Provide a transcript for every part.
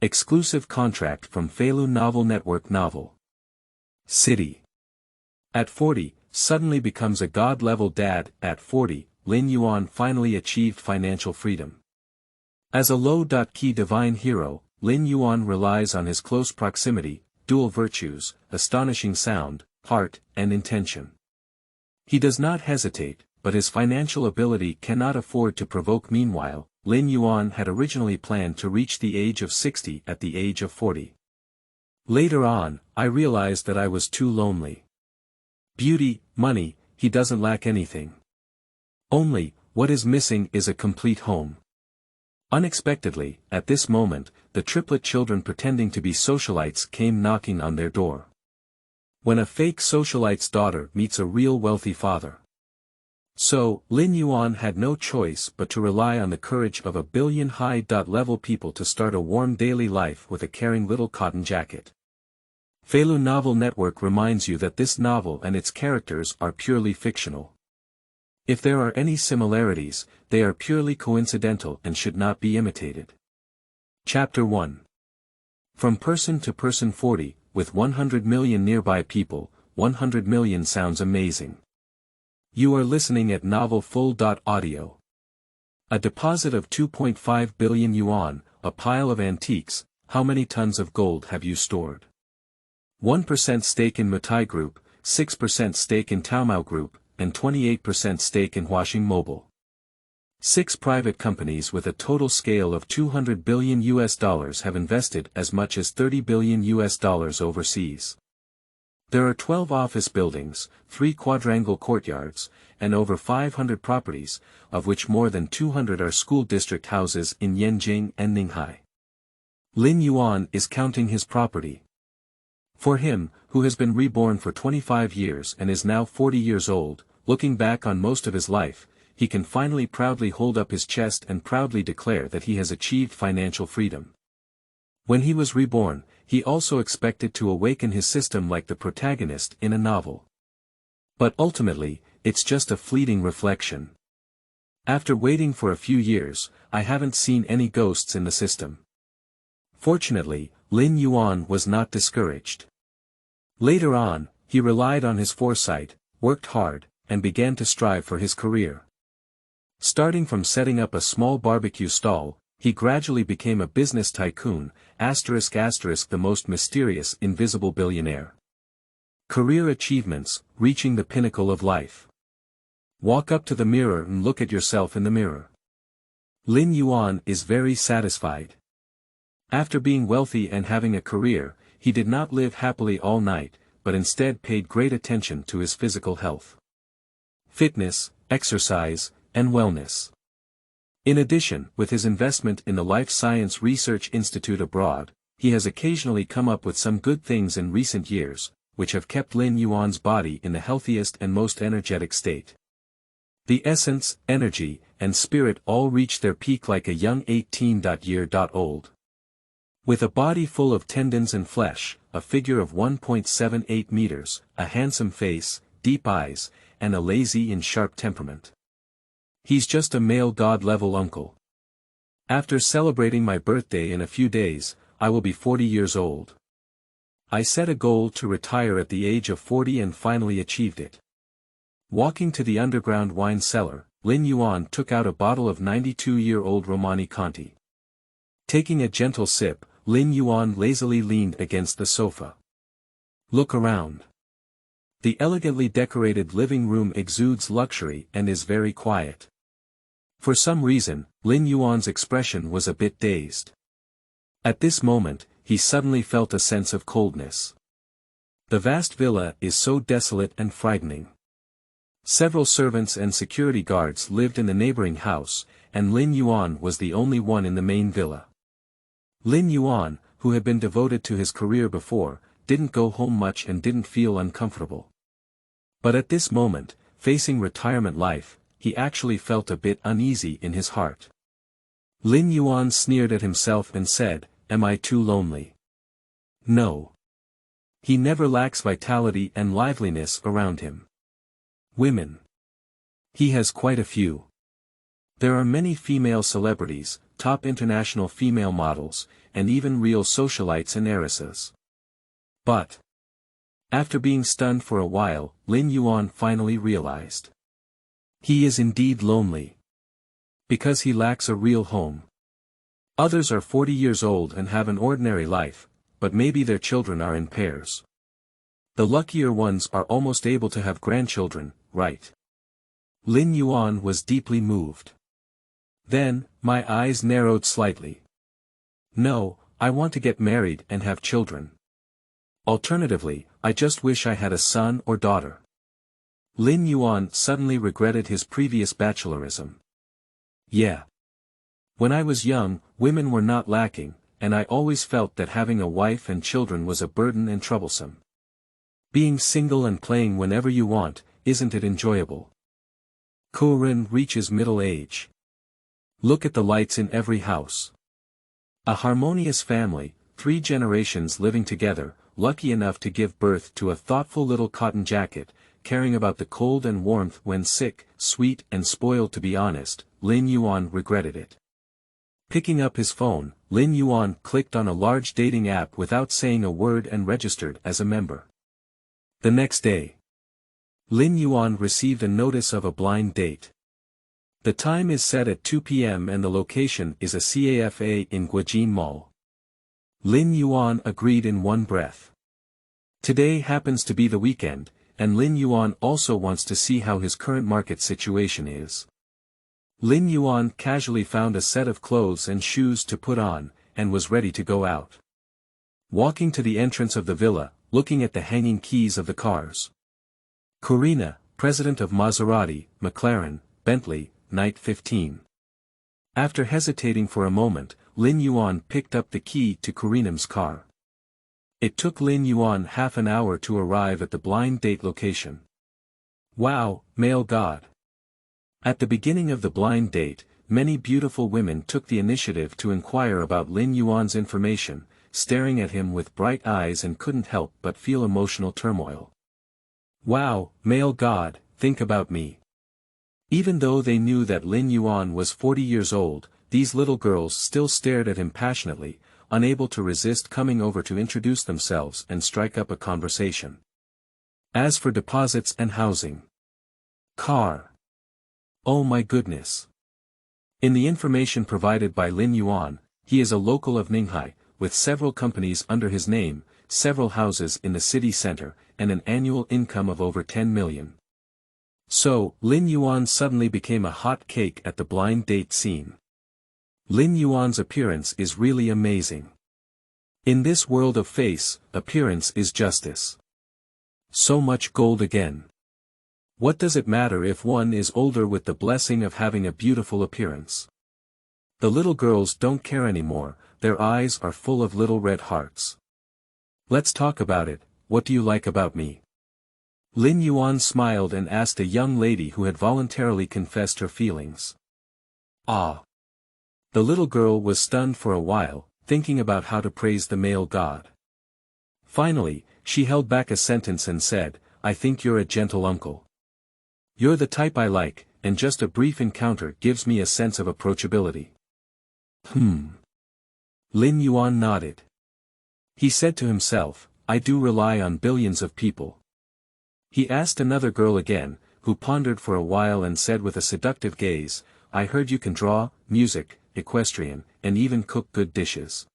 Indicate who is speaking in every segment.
Speaker 1: Exclusive contract from Feilu Novel Network Novel. City. At 40, suddenly becomes a god-level dad. At 40, Lin Yuan finally achieved financial freedom. As a low-key divine hero, Lin Yuan relies on his close proximity, dual virtues, astonishing sound, heart, and intention. He does not hesitate, but his financial ability cannot afford to provoke. Meanwhile, Lin Yuan had originally planned to reach the age of 60 at the age of 40. Later on, I realized that I was too lonely. Beauty, money, he doesn't lack anything. Only, what is missing is a complete home. Unexpectedly, at this moment, the triplet children pretending to be socialites came knocking on their door. When a fake socialite's daughter meets a real wealthy father. So, Lin Yuan had no choice but to rely on the courage of a billion high-level people to start a warm daily life with a caring little cotton jacket. Feilu Novel Network reminds you that this novel and its characters are purely fictional. If there are any similarities, they are purely coincidental and should not be imitated. Chapter 1. From person to person. 40, with 100 million nearby people, 100 million sounds amazing. You are listening at Novel Full.audio. A deposit of 2.5 billion yuan, a pile of antiques. How many tons of gold have you stored? 1% stake in Mutai Group, 6% stake in Taomao Group, and 28% stake in Huaxing Mobile. 6 private companies with a total scale of $200 billion have invested as much as $30 billion overseas. There are 12 office buildings, 3 quadrangle courtyards, and over 500 properties, of which more than 200 are school district houses in Yanjing and Ninghai. Lin Yuan is counting his property. For him, who has been reborn for 25 years and is now 40 years old, looking back on most of his life, he can finally proudly hold up his chest and proudly declare that he has achieved financial freedom. When he was reborn, he also expected to awaken his system like the protagonist in a novel. But ultimately, it's just a fleeting reflection. After waiting for a few years, I haven't seen any ghosts in the system. Fortunately, Lin Yuan was not discouraged. Later on, he relied on his foresight, worked hard, and began to strive for his career. Starting from setting up a small barbecue stall, he gradually became a business tycoon, ***, the most mysterious invisible billionaire. Career achievements, reaching the pinnacle of life. Walk up to the mirror and look at yourself in the mirror. Lin Yuan is very satisfied. After being wealthy and having a career, he did not live happily all night, but instead paid great attention to his physical health. Fitness, exercise, and wellness. In addition, with his investment in the Life Science Research Institute abroad, he has occasionally come up with some good things in recent years, which have kept Lin Yuan's body in the healthiest and most energetic state. The essence, energy, and spirit all reach their peak like a young 18-year-old. With a body full of tendons and flesh, a figure of 1.78 meters, a handsome face, deep eyes, and a lazy and sharp temperament. He's just a male god-level uncle. After celebrating my birthday in a few days, I will be 40 years old. I set a goal to retire at the age of 40 and finally achieved it. Walking to the underground wine cellar, Lin Yuan took out a bottle of 92-year-old Romani Conti. Taking a gentle sip, Lin Yuan lazily leaned against the sofa. Look around. The elegantly decorated living room exudes luxury and is very quiet. For some reason, Lin Yuan's expression was a bit dazed. At this moment, he suddenly felt a sense of coldness. The vast villa is so desolate and frightening. Several servants and security guards lived in the neighboring house, and Lin Yuan was the only one in the main villa. Lin Yuan, who had been devoted to his career before, didn't go home much and didn't feel uncomfortable. But at this moment, facing retirement life, he actually felt a bit uneasy in his heart. Lin Yuan sneered at himself and said, "Am I too lonely?" No. He never lacks vitality and liveliness around him. Women. He has quite a few. There are many female celebrities, top international female models, and even real socialites and heiresses. But after being stunned for a while, Lin Yuan finally realized. He is indeed lonely. Because he lacks a real home. Others are 40 years old and have an ordinary life, but maybe their children are in pairs. The luckier ones are almost able to have grandchildren, right? Lin Yuan was deeply moved. Then, my eyes narrowed slightly. No, I want to get married and have children. Alternatively, I just wish I had a son or daughter. Lin Yuan suddenly regretted his previous bachelorism. Yeah. When I was young, women were not lacking, and I always felt that having a wife and children was a burden and troublesome. Being single and playing whenever you want, isn't it enjoyable? Kuren reaches middle age. Look at the lights in every house. A harmonious family, 3 generations living together, lucky enough to give birth to a thoughtful little cotton jacket, caring about the cold and warmth when sick, sweet and spoiled. To be honest, Lin Yuan regretted it. Picking up his phone, Lin Yuan clicked on a large dating app without saying a word and registered as a member. The next day, Lin Yuan received a notice of a blind date. The time is set at 2 p.m. and the location is a cafe in Guojin Mall. Lin Yuan agreed in one breath. Today happens to be the weekend, and Lin Yuan also wants to see how his current market situation is. Lin Yuan casually found a set of clothes and shoes to put on, and was ready to go out. Walking to the entrance of the villa, looking at the hanging keys of the cars. Corina, president of Maserati, McLaren, Bentley, Night 15. After hesitating for a moment, Lin Yuan picked up the key to Corina's car. It took Lin Yuan half an hour to arrive at the blind date location. Wow, male god. At the beginning of the blind date, many beautiful women took the initiative to inquire about Lin Yuan's information, staring at him with bright eyes and couldn't help but feel emotional turmoil. Wow, male god, think about me. Even though they knew that Lin Yuan was 40 years old, these little girls still stared at him passionately, unable to resist coming over to introduce themselves and strike up a conversation. As for deposits and housing. Car. Oh my goodness. In the information provided by Lin Yuan, he is a local of Ninghai, with several companies under his name, several houses in the city center, and an annual income of over 10 million. So, Lin Yuan suddenly became a hot cake at the blind date scene. Lin Yuan's appearance is really amazing. In this world of face, appearance is justice. So much gold again. What does it matter if one is older with the blessing of having a beautiful appearance? The little girls don't care anymore, their eyes are full of little red hearts. Let's talk about it, what do you like about me? Lin Yuan smiled and asked a young lady who had voluntarily confessed her feelings. Ah. The little girl was stunned for a while, thinking about how to praise the male god. Finally, she held back a sentence and said, I think you're a gentle uncle. You're the type I like, and just a brief encounter gives me a sense of approachability. Lin Yuan nodded. He said to himself, I do rely on billions of people. He asked another girl again, who pondered for a while and said with a seductive gaze, I heard you can draw, music, equestrian, and even cook good dishes.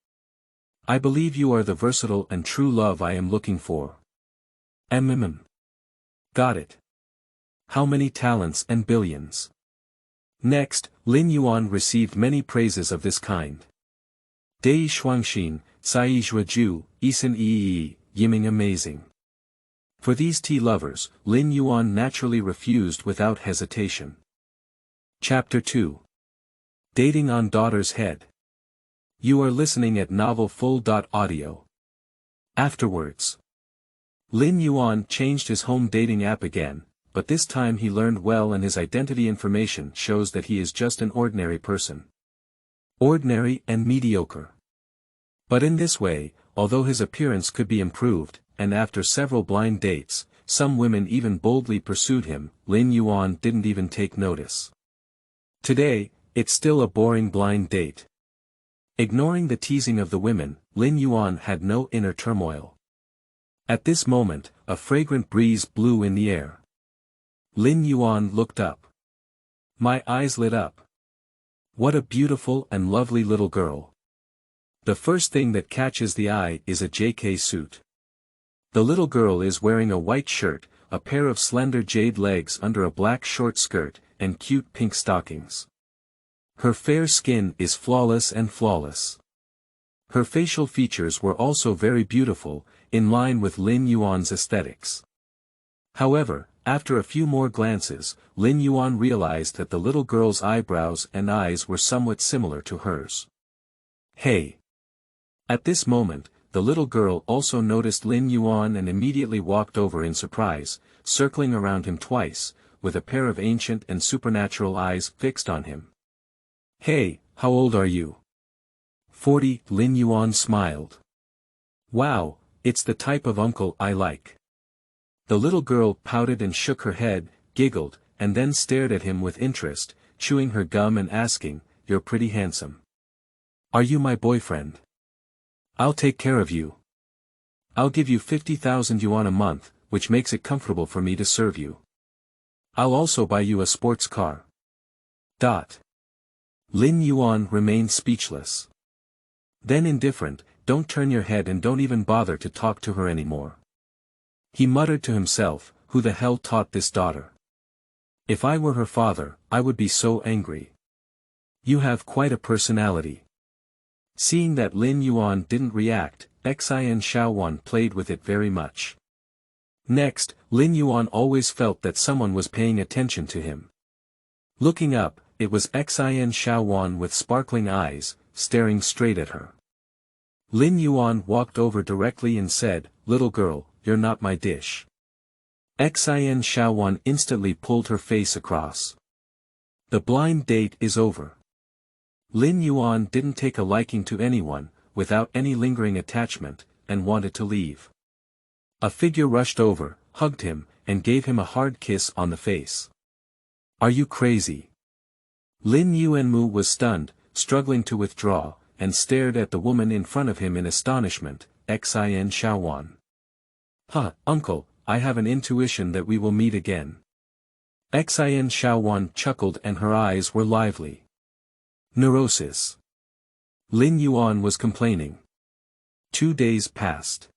Speaker 1: I believe you are the versatile and true love I am looking for. Got it. How many talents and billions? Next, Lin Yuan received many praises of this kind. Dei Shuangxin, Cai Zhuju, Isan Yi, Yiming amazing. For these tea lovers, Lin Yuan naturally refused without hesitation. Chapter 2. Dating on Daughter's Head. You are listening at novelfull.audio. Afterwards. Lin Yuan changed his home dating app again, but this time he learned well and his identity information shows that he is just an ordinary person. Ordinary and mediocre. But in this way, although his appearance could be improved, and after several blind dates, some women even boldly pursued him, Lin Yuan didn't even take notice. Today, it's still a boring blind date. Ignoring the teasing of the women, Lin Yuan had no inner turmoil. At this moment, a fragrant breeze blew in the air. Lin Yuan looked up. My eyes lit up. What a beautiful and lovely little girl. The first thing that catches the eye is a JK suit. The little girl is wearing a white shirt, a pair of slender jade legs under a black short skirt, and cute pink stockings. Her fair skin is flawless and flawless. Her facial features were also very beautiful, in line with Lin Yuan's aesthetics. However, after a few more glances, Lin Yuan realized that the little girl's eyebrows and eyes were somewhat similar to hers. Hey! At this moment, the little girl also noticed Lin Yuan and immediately walked over in surprise, circling around him twice, with a pair of ancient and supernatural eyes fixed on him. Hey, how old are you? 40, Lin Yuan smiled. Wow, it's the type of uncle I like. The little girl pouted and shook her head, giggled, and then stared at him with interest, chewing her gum and asking, You're pretty handsome. Are you my boyfriend? I'll take care of you. I'll give you 50,000 yuan a month, which makes it comfortable for me to serve you. I'll also buy you a sports car. Lin Yuan remained speechless. Then indifferent, don't turn your head and don't even bother to talk to her anymore. He muttered to himself, who the hell taught this daughter? If I were her father, I would be so angry. You have quite a personality. Seeing that Lin Yuan didn't react, Xiaowan played with it very much. Next, Lin Yuan always felt that someone was paying attention to him. Looking up, it was Xiaowan with sparkling eyes, staring straight at her. Lin Yuan walked over directly and said, Little girl, you're not my dish. Xiaowan instantly pulled her face across. The blind date is over. Lin Yuan didn't take a liking to anyone, without any lingering attachment, and wanted to leave. A figure rushed over, hugged him, and gave him a hard kiss on the face. Are you crazy? Lin Yuan was stunned, struggling to withdraw, and stared at the woman in front of him in astonishment, Xiaowan. Huh, uncle, I have an intuition that we will meet again. Xiaowan chuckled and her eyes were lively. Neurosis. Lin Yuan was complaining. 2 days passed.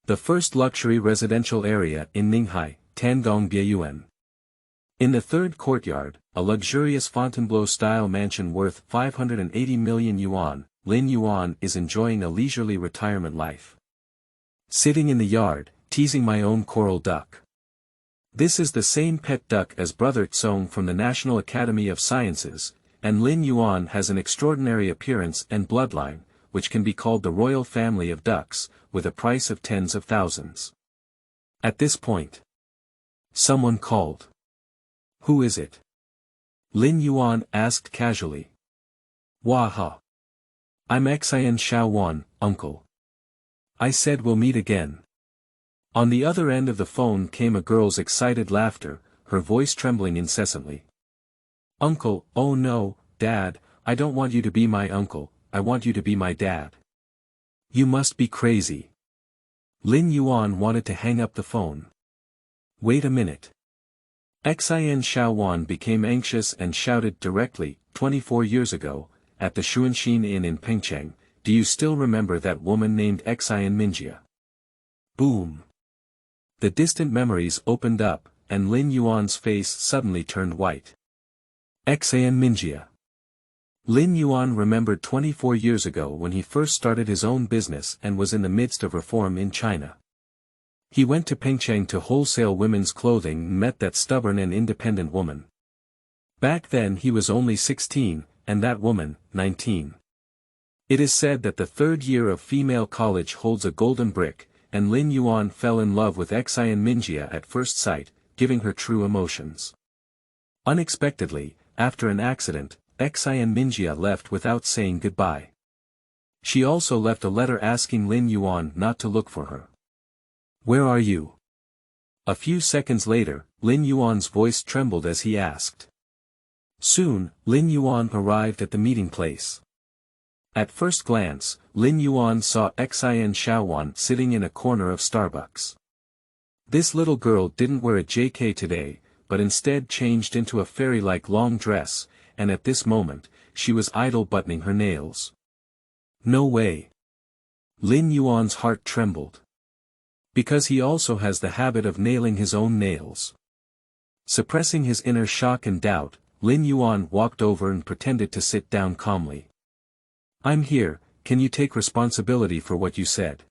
Speaker 1: The first luxury residential area in Ninghai, Tandong-Biayuan. In the third courtyard, a luxurious Fontainebleau-style mansion worth 580 million yuan, Lin Yuan is enjoying a leisurely retirement life. Sitting in the yard, teasing my own coral duck. This is the same pet duck as Brother Tsong from the National Academy of Sciences, and Lin Yuan has an extraordinary appearance and bloodline, which can be called the royal family of ducks, with a price of tens of thousands. At this point, someone called. Who is it? Lin Yuan asked casually. Waha. I'm Xiaowan, uncle. I said we'll meet again. On the other end of the phone came a girl's excited laughter, her voice trembling incessantly. Uncle, oh no, Dad, I don't want you to be my uncle, I want you to be my dad. You must be crazy. Lin Yuan wanted to hang up the phone. Wait a minute. Xiaowan became anxious and shouted directly, 24 years ago, at the Xuanxin Inn in Pengcheng, do you still remember that woman named Xiaowan? Boom. The distant memories opened up, and Lin Yuan's face suddenly turned white. Xiaowan. Lin Yuan remembered 24 years ago when he first started his own business and was in the midst of reform in China. He went to Pengcheng to wholesale women's clothing and met that stubborn and independent woman. Back then he was only 16, and that woman, 19. It is said that the third year of female college holds a golden brick, and Lin Yuan fell in love with Xiaowan at first sight, giving her true emotions. Unexpectedly, after an accident, Xiaowan left without saying goodbye. She also left a letter asking Lin Yuan not to look for her. Where are you? A few seconds later, Lin Yuan's voice trembled as he asked. Soon, Lin Yuan arrived at the meeting place. At first glance, Lin Yuan saw Xiaowan sitting in a corner of Starbucks. This little girl didn't wear a JK today, but instead changed into a fairy-like long dress, and at this moment, she was idle buttoning her nails. No way. Lin Yuan's heart trembled. Because he also has the habit of nailing his own nails. Suppressing his inner shock and doubt, Lin Yuan walked over and pretended to sit down calmly. "I'm here, can you take responsibility for what you said?"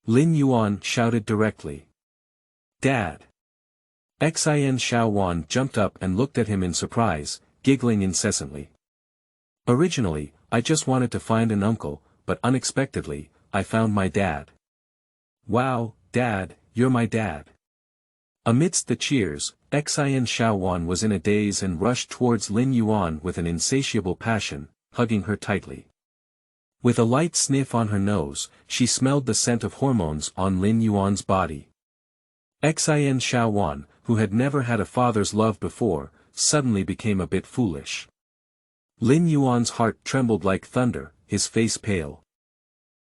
Speaker 1: Lin Yuan shouted directly. "Dad!" Xiaowan jumped up and looked at him in surprise, giggling incessantly. "Originally, I just wanted to find an uncle, but unexpectedly, I found my dad." "Wow, Dad, you're my dad." Amidst the cheers, Xiaowan was in a daze and rushed towards Lin Yuan with an insatiable passion, hugging her tightly. With a light sniff on her nose, she smelled the scent of hormones on Lin Yuan's body. Xiaowan, who had never had a father's love before, suddenly became a bit foolish. Lin Yuan's heart trembled like thunder, his face pale.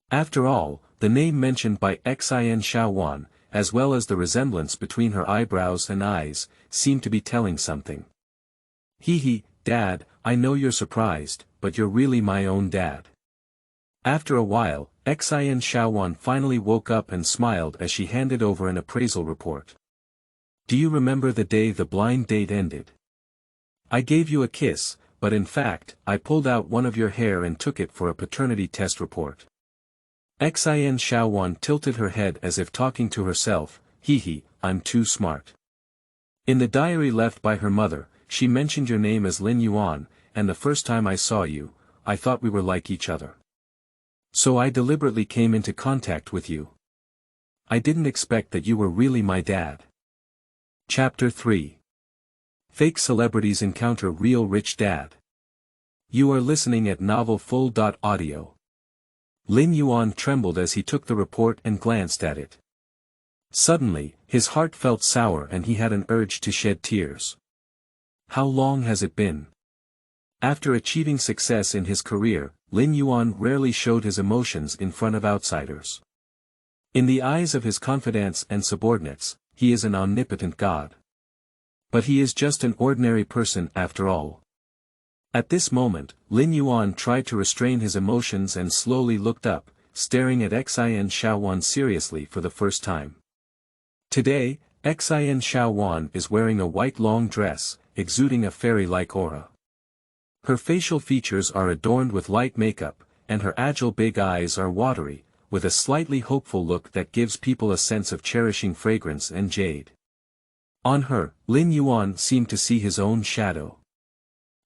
Speaker 1: After all, the name mentioned by Xiaowan, as well as the resemblance between her eyebrows and eyes, seemed to be telling something. "Hee, Dad, I know you're surprised, but you're really my own dad." After a while, Xiaowan finally woke up and smiled as she handed over an appraisal report. "Do you remember the day the blind date ended? I gave you a kiss, but in fact, I pulled out one of your hair and took it for a paternity test report." Xiaowan tilted her head as if talking to herself, "I'm too smart." In the diary left by her mother, she mentioned your name as Lin Yuan, and the first time I saw you, I thought we were like each other. So I deliberately came into contact with you. I didn't expect that you were really my dad. Chapter 3. Fake celebrities encounter real rich dad. You are listening at novelfull.audio. Lin Yuan trembled as he took the report and glanced at it. Suddenly, his heart felt sour and he had an urge to shed tears. How long has it been? After achieving success in his career, Lin Yuan rarely showed his emotions in front of outsiders. In the eyes of his confidants and subordinates, he is an omnipotent god. But he is just an ordinary person after all. At this moment, Lin Yuan tried to restrain his emotions and slowly looked up, staring at Xiaowan seriously for the first time. Today, Xiaowan is wearing a white long dress, exuding a fairy-like aura. Her facial features are adorned with light makeup, and her agile big eyes are watery, with a slightly hopeful look that gives people a sense of cherishing fragrance and jade. On her, Lin Yuan seemed to see his own shadow.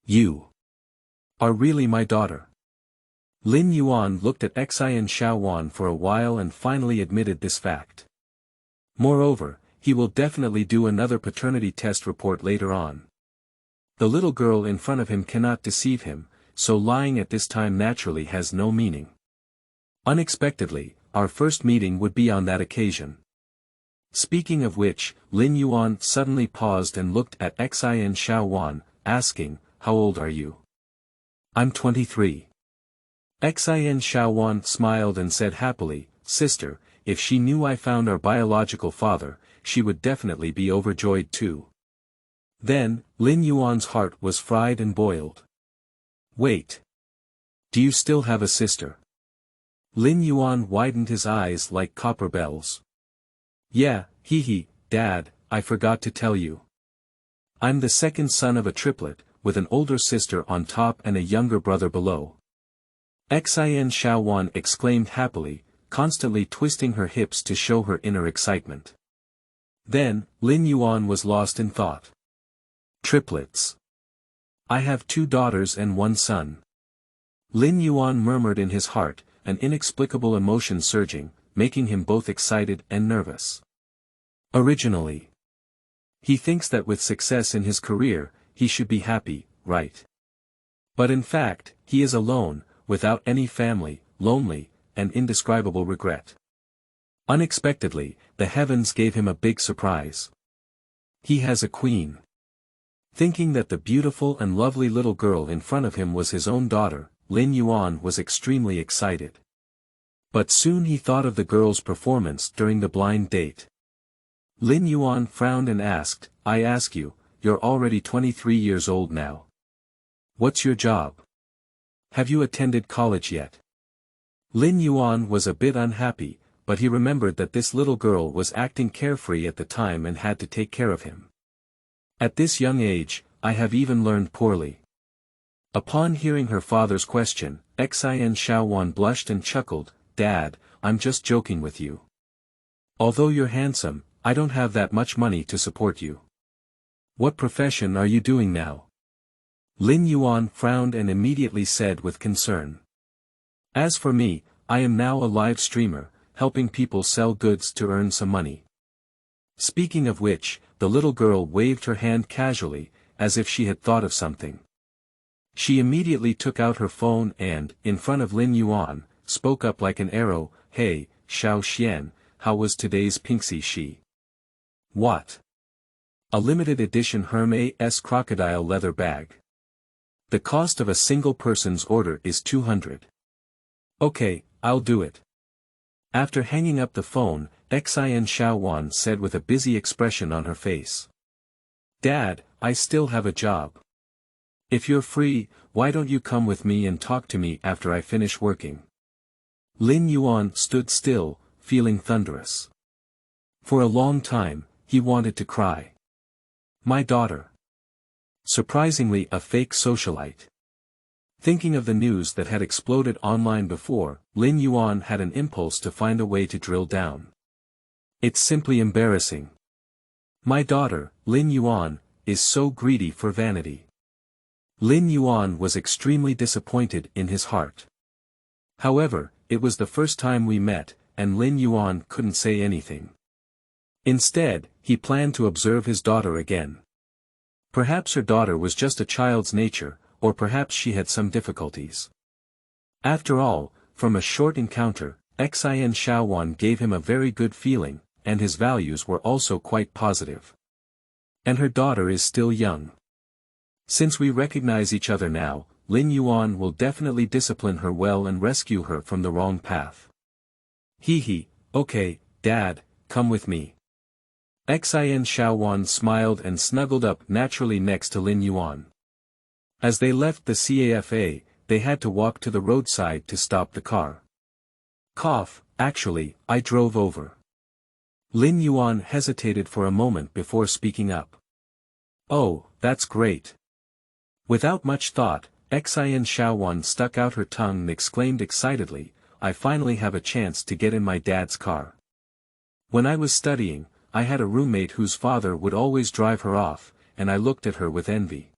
Speaker 1: "You are really my daughter." Lin Yuan looked at Xiaowan for a while and finally admitted this fact. Moreover, he will definitely do another paternity test report later on. The little girl in front of him cannot deceive him, so lying at this time naturally has no meaning. Unexpectedly, our first meeting would be on that occasion. Speaking of which, Lin Yuan suddenly paused and looked at Xiaowan, asking, "How old are you?" "I'm 23. Xiaowan smiled and said happily, "Sister, if she knew I found our biological father, she would definitely be overjoyed too." Then, Lin Yuan's heart was fried and boiled. "Wait. Do you still have a sister?" Lin Yuan widened his eyes like copper bells. "Yeah, Dad, I forgot to tell you. I'm the second son of a triplet, with an older sister on top and a younger brother below." Xiaowan exclaimed happily, constantly twisting her hips to show her inner excitement. Then, Lin Yuan was lost in thought. "Triplets. I have 2 daughters and 1 son." Lin Yuan murmured in his heart, an inexplicable emotion surging, making him both excited and nervous. Originally, he thinks that with success in his career, he should be happy, right? But in fact, he is alone, without any family, lonely, and indescribable regret. Unexpectedly, the heavens gave him a big surprise. He has a queen. Thinking that the beautiful and lovely little girl in front of him was his own daughter, Lin Yuan was extremely excited. But soon he thought of the girl's performance during the blind date. Lin Yuan frowned and asked, "I ask you, you're already 23 years old now. What's your job? Have you attended college yet?" Lin Yuan was a bit unhappy, but he remembered that this little girl was acting carefree at the time and had to take care of him. "At this young age, I have even learned poorly." Upon hearing her father's question, Xiaowan blushed and chuckled, "Dad, I'm just joking with you. Although you're handsome, I don't have that much money to support you." "What profession are you doing now?" Lin Yuan frowned and immediately said with concern. "As for me, I am now a live streamer, helping people sell goods to earn some money." Speaking of which, the little girl waved her hand casually, as if she had thought of something. She immediately took out her phone and, in front of Lin Yuan, spoke up like an arrow, "Hey, Xiao Xian, how was today's Pinxi Shi?" "What?" "A limited edition Hermes crocodile leather bag. The cost of a single person's order is 200. "Okay, I'll do it." After hanging up the phone, Xiaowan said with a busy expression on her face. "Dad, I still have a job. If you're free, why don't you come with me and talk to me after I finish working?" Lin Yuan stood still, feeling thunderous. For a long time, he wanted to cry. My daughter. Surprisingly a fake socialite. Thinking of the news that had exploded online before, Lin Yuan had an impulse to find a way to drill down. It's simply embarrassing. My daughter, Lin Yuan, is so greedy for vanity. Lin Yuan was extremely disappointed in his heart. However, it was the first time we met, and Lin Yuan couldn't say anything. Instead, he planned to observe his daughter again. Perhaps her daughter was just a child's nature, or perhaps she had some difficulties. After all, from a short encounter, Xiaowan gave him a very good feeling, and his values were also quite positive. And her daughter is still young. Since we recognize each other now, Lin Yuan will definitely discipline her well and rescue her from the wrong path. Hee, okay, Dad, come with me. Xiaowan smiled and snuggled up naturally next to Lin Yuan. As they left the cafe, they had to walk to the roadside to stop the car. Actually, I drove over. Lin Yuan hesitated for a moment before speaking up. Oh, that's great. Without much thought, Xiaowan stuck out her tongue and exclaimed excitedly, I finally have a chance to get in my dad's car. When I was studying, I had a roommate whose father would always drive her off, and I looked at her with envy.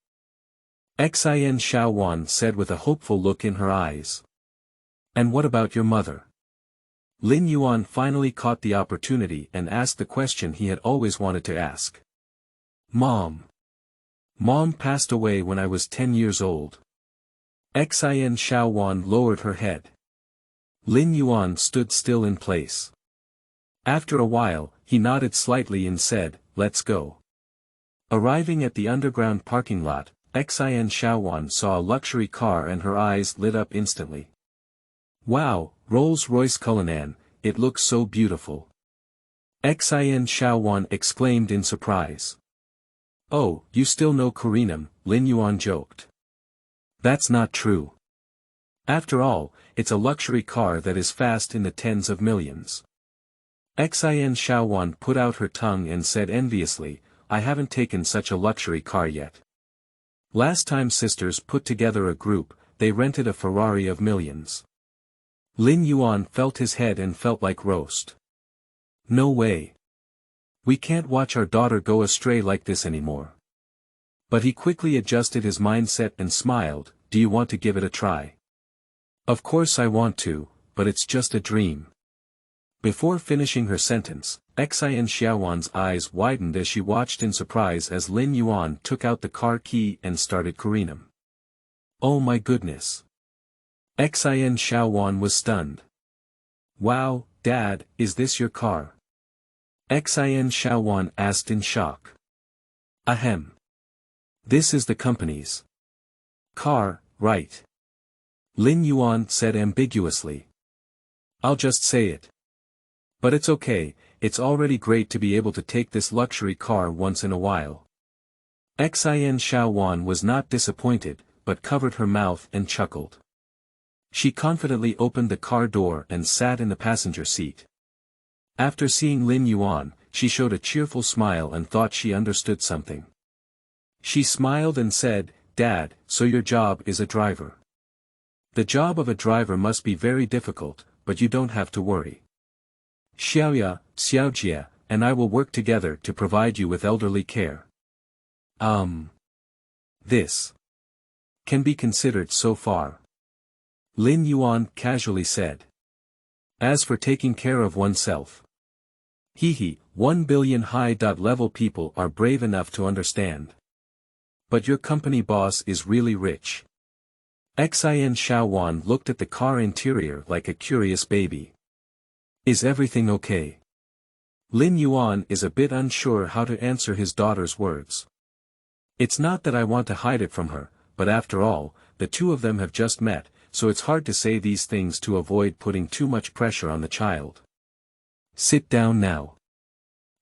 Speaker 1: Xiaowan said with a hopeful look in her eyes. And what about your mother? Lin Yuan finally caught the opportunity and asked the question he had always wanted to ask. Mom passed away when I was 10 years old. Xiaowan lowered her head. Lin Yuan stood still in place. After a while, he nodded slightly and said, let's go. Arriving at the underground parking lot, Xiaowan saw a luxury car and her eyes lit up instantly. Wow, Rolls-Royce Cullinan, it looks so beautiful. Xiaowan exclaimed in surprise. Oh, you still know Koreanum, Lin Yuan joked. That's not true. After all, it's a luxury car that is fast in the tens of millions. Xiaowan put out her tongue and said enviously, I haven't taken such a luxury car yet. Last time sisters put together a group, they rented a Ferrari of millions. Lin Yuan felt his head and felt like roast. No way. We can't watch our daughter go astray like this anymore. But he quickly adjusted his mindset and smiled, do you want to give it a try? Of course I want to, but it's just a dream. Before finishing her sentence, Xiaowan's eyes widened as she watched in surprise as Lin Yuan took out the car key and started Koreanum. Oh my goodness. Xiaowan was stunned. Wow, Dad, is this your car? Xiaowan asked in shock. Ahem. This is the company's car, right? Lin Yuan said ambiguously. I'll just say it. But it's okay, it's already great to be able to take this luxury car once in a while. Xiaowan was not disappointed, but covered her mouth and chuckled. She confidently opened the car door and sat in the passenger seat. After seeing Lin Yuan, she showed a cheerful smile and thought she understood something. She smiled and said, "Dad, so your job is a driver. The job of a driver must be very difficult, but you don't have to worry. Xiaojia, and I will work together to provide you with elderly care." This can be considered so far. Lin Yuan casually said. As for taking care of oneself. 1 billion high-level people are brave enough to understand. But your company boss is really rich. Xiaowan looked at the car interior like a curious baby. Is everything okay? Lin Yuan is a bit unsure how to answer his daughter's words. It's not that I want to hide it from her, but after all, the two of them have just met, so it's hard to say these things to avoid putting too much pressure on the child. Sit down now.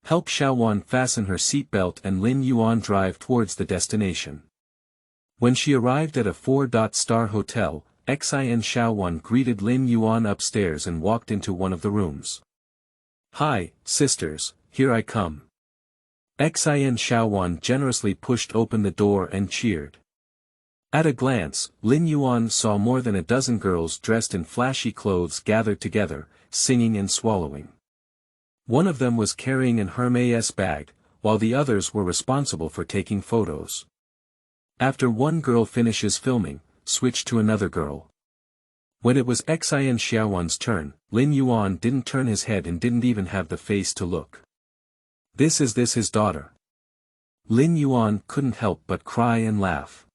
Speaker 1: Help Xiaowan fasten her seatbelt and Lin Yuan drive towards the destination. When she arrived at a 4-star hotel, Xiaowan greeted Lin Yuan upstairs and walked into one of the rooms. Hi, sisters, here I come. Xiaowan generously pushed open the door and cheered. At a glance, Lin Yuan saw more than a dozen girls dressed in flashy clothes gathered together, singing and swallowing. One of them was carrying an Hermes bag, while the others were responsible for taking photos. After one girl finishes filming, switch to another girl. When it was Xiaowan's turn, Lin Yuan didn't turn his head and didn't even have the face to look. Is this his daughter? Lin Yuan couldn't help but cry and laugh.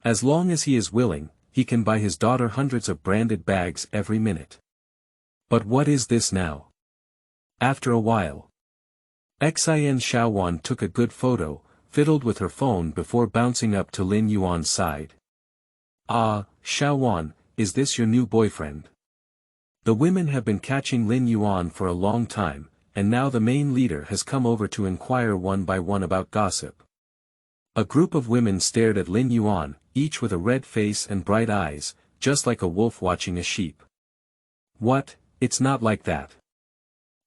Speaker 1: As long as he is willing, he can buy his daughter hundreds of branded bags every minute. But what is this now? After a while, Xiaowan took a good photo, fiddled with her phone before bouncing up to Lin Yuan's side. Ah, Xiaowan, is this your new boyfriend? The women have been catching Lin Yuan for a long time, and now the main leader has come over to inquire one by one about gossip. A group of women stared at Lin Yuan, each with a red face and bright eyes, just like a wolf watching a sheep. What, it's not like that.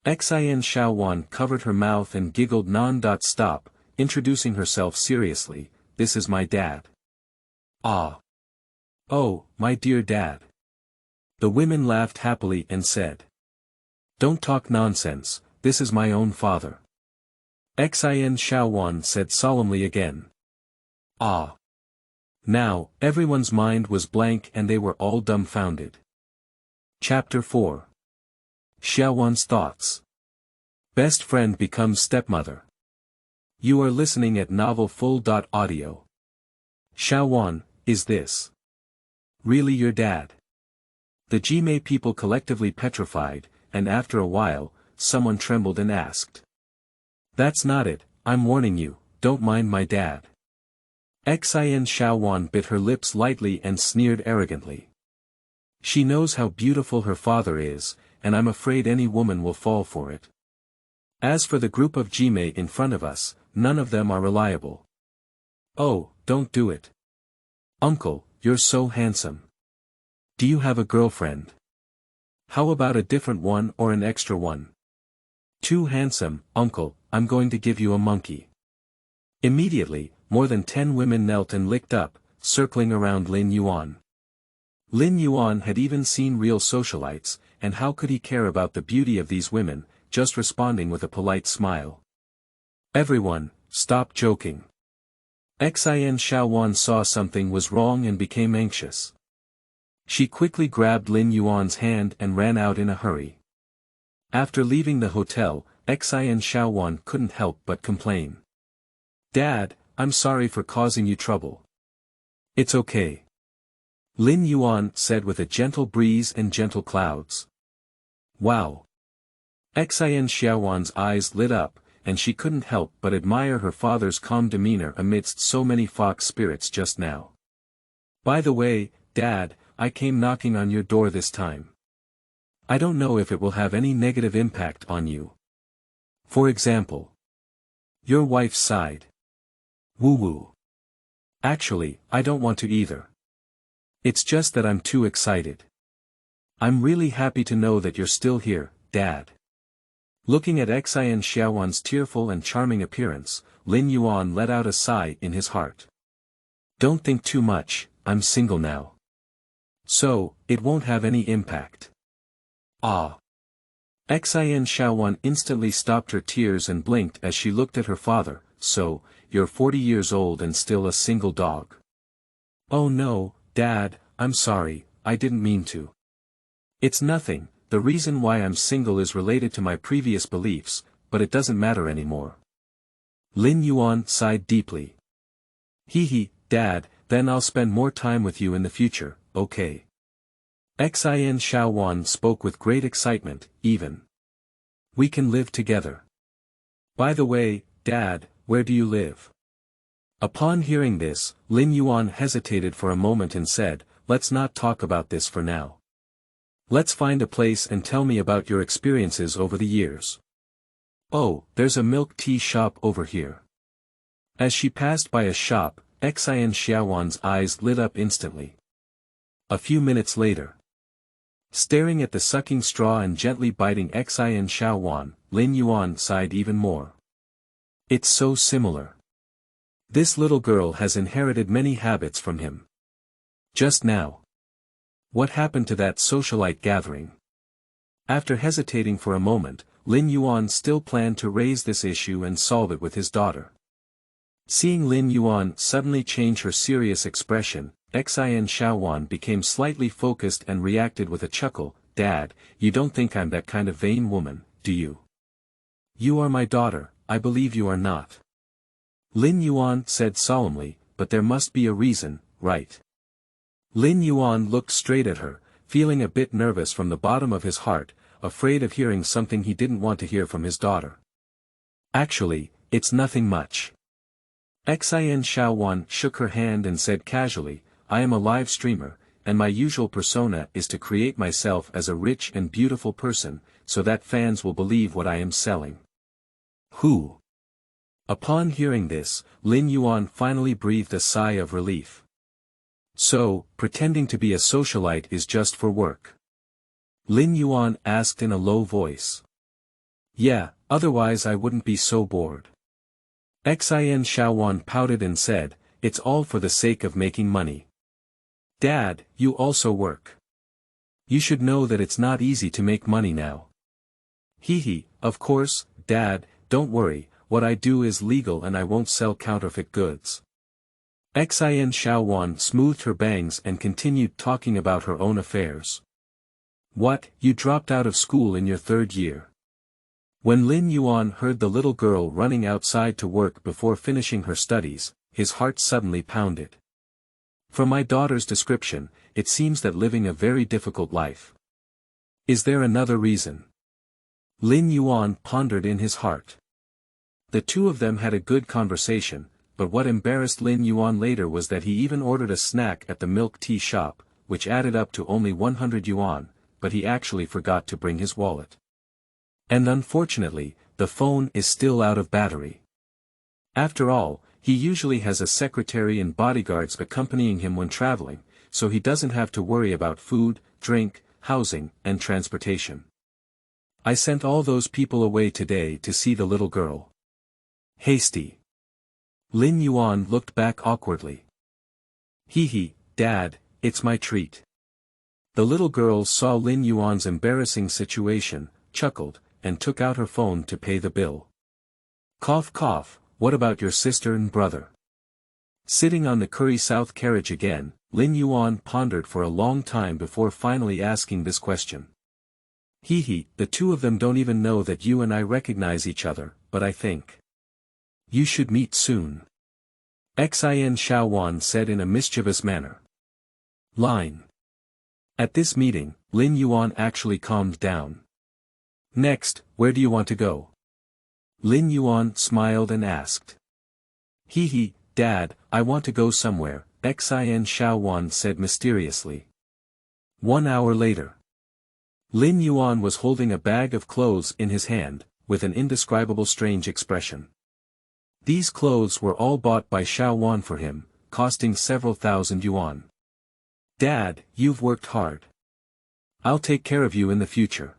Speaker 1: Xiaowan covered her mouth and giggled non-stop, introducing herself seriously, this is my dad. Ah. Oh, my dear dad. The women laughed happily and said. Don't talk nonsense, this is my own father. Xiaowan said solemnly again. Ah. Now, everyone's mind was blank and they were all dumbfounded. Chapter 4. Xiaowan's thoughts. Best friend becomes stepmother. You are listening at Novel Full.audio. Xiaowan, is this really your dad? The Jime people collectively petrified, and after a while, someone trembled and asked. That's not it, I'm warning you, don't mind my dad. Xiaowan bit her lips lightly and sneered arrogantly. She knows how beautiful her father is, and I'm afraid any woman will fall for it. As for the group of Jime in front of us, none of them are reliable. Oh, don't do it. Uncle, you're so handsome. Do you have a girlfriend? How about a different one or an extra one? Too handsome, uncle, I'm going to give you a monkey. Immediately, more than 10 women knelt and licked up, circling around Lin Yuan. Lin Yuan had even seen real socialites, and how could he care about the beauty of these women, just responding with a polite smile. Everyone, stop joking. Xiaowan saw something was wrong and became anxious. She quickly grabbed Lin Yuan's hand and ran out in a hurry. After leaving the hotel, Xiaowan couldn't help but complain. Dad, I'm sorry for causing you trouble. It's okay. Lin Yuan said with a gentle breeze and gentle clouds. Wow. Xiaowan's eyes lit up, and she couldn't help but admire her father's calm demeanor amidst so many fox spirits just now. By the way, Dad, I came knocking on your door this time. I don't know if it will have any negative impact on you. For example. Your wife sighed. Woo-woo. Actually, I don't want to either. It's just that I'm too excited. I'm really happy to know that you're still here, Dad. Looking at Xiaowan's tearful and charming appearance, Lin Yuan let out a sigh in his heart. Don't think too much, I'm single now. So, it won't have any impact. Ah. Xiaowan instantly stopped her tears and blinked as she looked at her father. So, you're 40 years old and still a single dog. Oh no, Dad, I'm sorry, I didn't mean to. It's nothing, the reason why I'm single is related to my previous beliefs, but it doesn't matter anymore. Lin Yuan sighed deeply. Hee, Dad, then I'll spend more time with you in the future, okay? Xiaowan spoke with great excitement, even. We can live together. By the way, Dad, where do you live? Upon hearing this, Lin Yuan hesitated for a moment and said, let's not talk about this for now. Let's find a place and tell me about your experiences over the years. Oh, there's a milk tea shop over here. As she passed by a shop, Xiaowan's eyes lit up instantly. A few minutes later. Staring at the sucking straw and gently biting Xiaowan, Lin Yuan sighed even more. It's so similar. This little girl has inherited many habits from him. Just now. What happened to that socialite gathering? After hesitating for a moment, Lin Yuan still planned to raise this issue and solve it with his daughter. Seeing Lin Yuan suddenly change her serious expression, Xiaowan became slightly focused and reacted with a chuckle. Dad, you don't think I'm that kind of vain woman, do you? You are my daughter, I believe you are not. Lin Yuan said solemnly, but there must be a reason, right? Lin Yuan looked straight at her, feeling a bit nervous from the bottom of his heart, afraid of hearing something he didn't want to hear from his daughter. Actually, it's nothing much. Xiaowan shook her hand and said casually, I am a live streamer, and my usual persona is to create myself as a rich and beautiful person, so that fans will believe what I am selling. Who? Upon hearing this, Lin Yuan finally breathed a sigh of relief. So, pretending to be a socialite is just for work? Lin Yuan asked in a low voice. Yeah, otherwise I wouldn't be so bored. Xiaowan pouted and said, it's all for the sake of making money. Dad, you also work. You should know that it's not easy to make money now. Hee, of course, Dad, don't worry, what I do is legal and I won't sell counterfeit goods. Xiaowan smoothed her bangs and continued talking about her own affairs. What, you dropped out of school in your 3rd year? When Lin Yuan heard the little girl running outside to work before finishing her studies, his heart suddenly pounded. From my daughter's description, it seems that living a very difficult life. Is there another reason? Lin Yuan pondered in his heart. The two of them had a good conversation, but what embarrassed Lin Yuan later was that he even ordered a snack at the milk tea shop, which added up to only 100 yuan, but he actually forgot to bring his wallet. And unfortunately, the phone is still out of battery. After all, he usually has a secretary and bodyguards accompanying him when traveling, so he doesn't have to worry about food, drink, housing, and transportation. I sent all those people away today to see the little girl. Hasty. Lin Yuan looked back awkwardly. Hee, Dad, it's my treat. The little girl saw Lin Yuan's embarrassing situation, chuckled, and took out her phone to pay the bill. Cough cough, what about your sister and brother? Sitting on the Curry South carriage again, Lin Yuan pondered for a long time before finally asking this question. Hee, the two of them don't even know that you and I recognize each other, but I think you should meet soon. Xiaowan said in a mischievous manner. Line. At this meeting, Lin Yuan actually calmed down. Next, where do you want to go? Lin Yuan smiled and asked. Hee, Dad, I want to go somewhere, Xiaowan said mysteriously. 1 hour later. Lin Yuan was holding a bag of clothes in his hand, with an indescribable strange expression. These clothes were all bought by Xiaowan for him, costing several thousand yuan. Dad, you've worked hard. I'll take care of you in the future.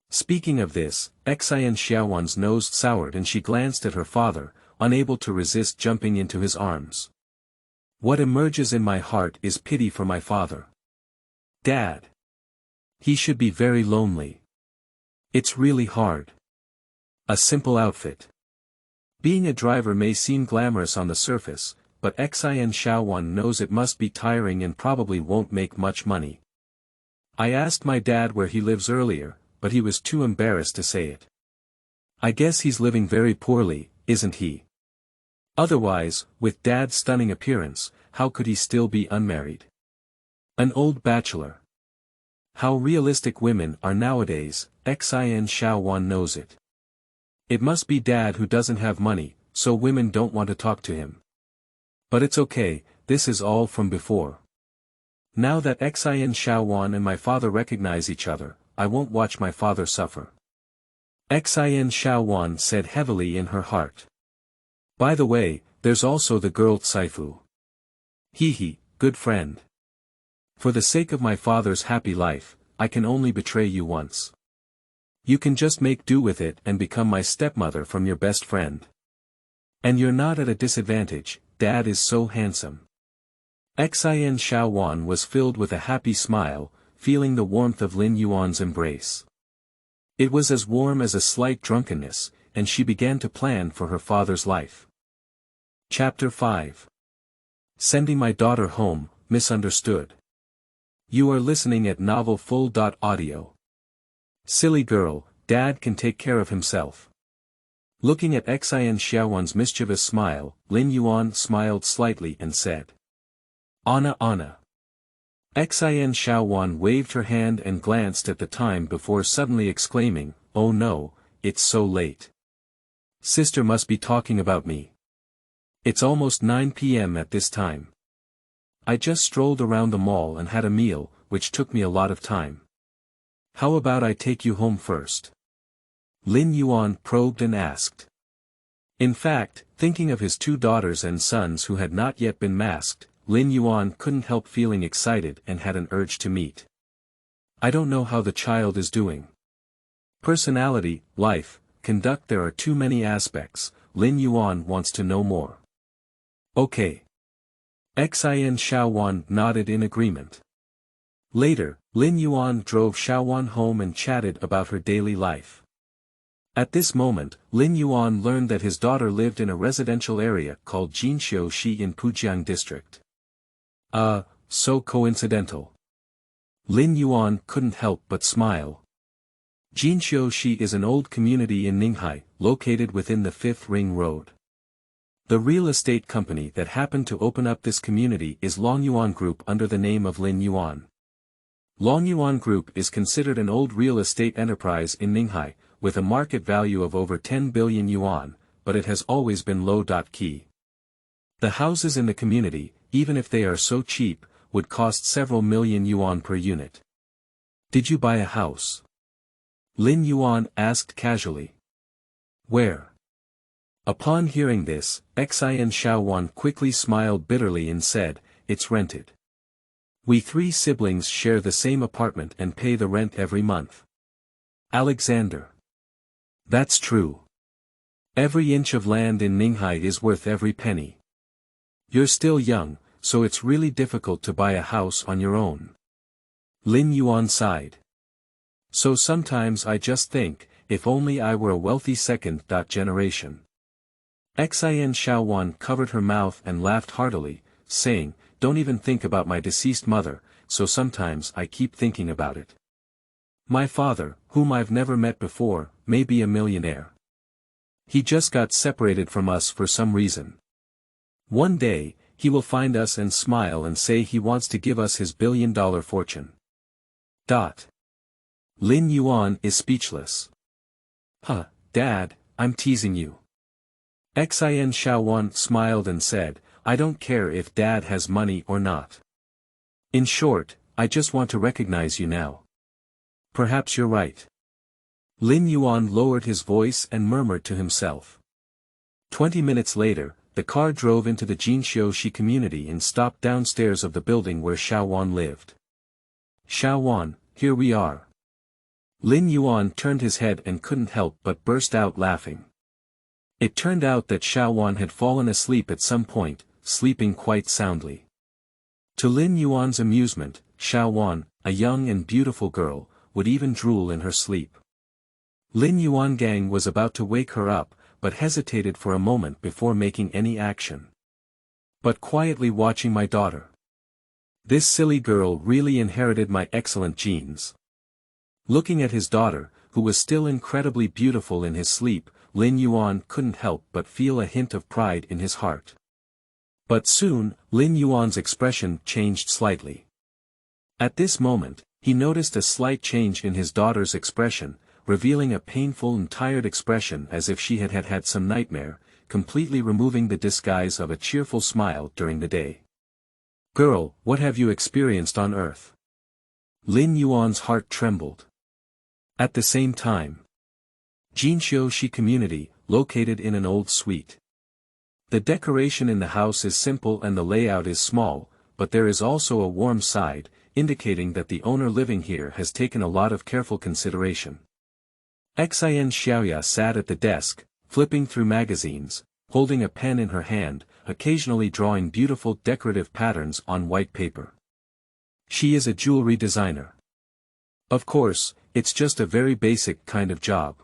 Speaker 1: Speaking of this, Xian Xiaowan's nose soured and she glanced at her father, unable to resist jumping into his arms. What emerges in my heart is pity for my father. Dad. He should be very lonely. It's really hard. A simple outfit. Being a driver may seem glamorous on the surface, but Xian Xiaowan knows it must be tiring and probably won't make much money. I asked my dad where he lives earlier, but he was too embarrassed to say it. I guess he's living very poorly, isn't he? Otherwise, with Dad's stunning appearance, how could he still be unmarried? An old bachelor. How realistic women are nowadays, Xian Xiaowan knows it. It must be Dad who doesn't have money, so women don't want to talk to him. But it's okay, this is all from before. Now that Xian Xiaowan and my father recognize each other, I won't watch my father suffer. Xian Xiaowan said heavily in her heart. By the way, there's also the girl Saifu. Hee, good friend. For the sake of my father's happy life, I can only betray you once. You can just make do with it and become my stepmother from your best friend. And you're not at a disadvantage, Dad is so handsome. Xian Xiaowan was filled with a happy smile, feeling the warmth of Lin Yuan's embrace. It was as warm as a slight drunkenness, and she began to plan for her father's life. Chapter 5. Sending my daughter home, misunderstood. You are listening at novelfull.audio. Silly girl, Dad can take care of himself. Looking at Xian Xiaowan's mischievous smile, Lin Yuan smiled slightly and said, Anna. Xian Xiaowan waved her hand and glanced at the time before suddenly exclaiming, oh no, it's so late. Sister must be talking about me. It's almost 9 p.m. at this time. I just strolled around the mall and had a meal, which took me a lot of time. How about I take you home first? Lin Yuan probed and asked. In fact, thinking of his 2 daughters and sons who had not yet been masked, Lin Yuan couldn't help feeling excited and had an urge to meet. I don't know how the child is doing. Personality, life, conduct, there are too many aspects. Lin Yuan wants to know more. Okay. Xian Xiaowan nodded in agreement. Later, Lin Yuan drove Xiaowan home and chatted about her daily life. At this moment, Lin Yuan learned that his daughter lived in a residential area called Jinxiu-shi in Pujiang district. So coincidental. Lin Yuan couldn't help but smile. Jinxiu-shi is an old community in Ninghai, located within the 5th Ring Road. The real estate company that happened to open up this community is Longyuan Group under the name of Lin Yuan. Longyuan Group is considered an old real estate enterprise in Ninghai, with a market value of over 10 billion yuan, but it has always been low-key. The houses in the community, even if they are so cheap, would cost several million yuan per unit. Did you buy a house? Lin Yuan asked casually. Where? Upon hearing this, Xian Xiaowan quickly smiled bitterly and said, it's rented. We 3 siblings share the same apartment and pay the rent every month. Alexander. That's true. Every inch of land in Ninghai is worth every penny. You're still young, so it's really difficult to buy a house on your own. Lin Yuan sighed. So sometimes I just think, if only I were a wealthy second generation. Xian Xiaowan covered her mouth and laughed heartily, saying, don't even think about my deceased mother, so sometimes I keep thinking about it. My father, whom I've never met before, may be a millionaire. He just got separated from us for some reason. One day, he will find us and smile and say he wants to give us his billion-dollar fortune. Lin Yuan is speechless. Dad, I'm teasing you. Xian Xiaowan smiled and said, I don't care if Dad has money or not. In short, I just want to recognize you now. Perhaps you're right. Lin Yuan lowered his voice and murmured to himself. 20 minutes later, the car drove into the Jinxiushi community and stopped downstairs of the building where Xiaowan lived. Xiaowan, here we are. Lin Yuan turned his head and couldn't help but burst out laughing. It turned out that Xiaowan had fallen asleep at some point, sleeping quite soundly. To Lin Yuan's amusement, Xiaowan, a young and beautiful girl, would even drool in her sleep. Lin Yuan Gang was about to wake her up, but hesitated for a moment before making any action. But quietly watching my daughter. This silly girl really inherited my excellent genes. Looking at his daughter, who was still incredibly beautiful in his sleep, Lin Yuan couldn't help but feel a hint of pride in his heart. But soon, Lin Yuan's expression changed slightly. At this moment, he noticed a slight change in his daughter's expression, revealing a painful and tired expression as if she had some nightmare, completely removing the disguise of a cheerful smile during the day. Girl, what have you experienced on Earth? Lin Yuan's heart trembled. At the same time, Jinxiushi community, located in an old suite. The decoration in the house is simple and the layout is small, but there is also a warm side, indicating that the owner living here has taken a lot of careful consideration. Xin Xiaoya sat at the desk, flipping through magazines, holding a pen in her hand, occasionally drawing beautiful decorative patterns on white paper. She is a jewelry designer. Of course, it's just a very basic kind of job.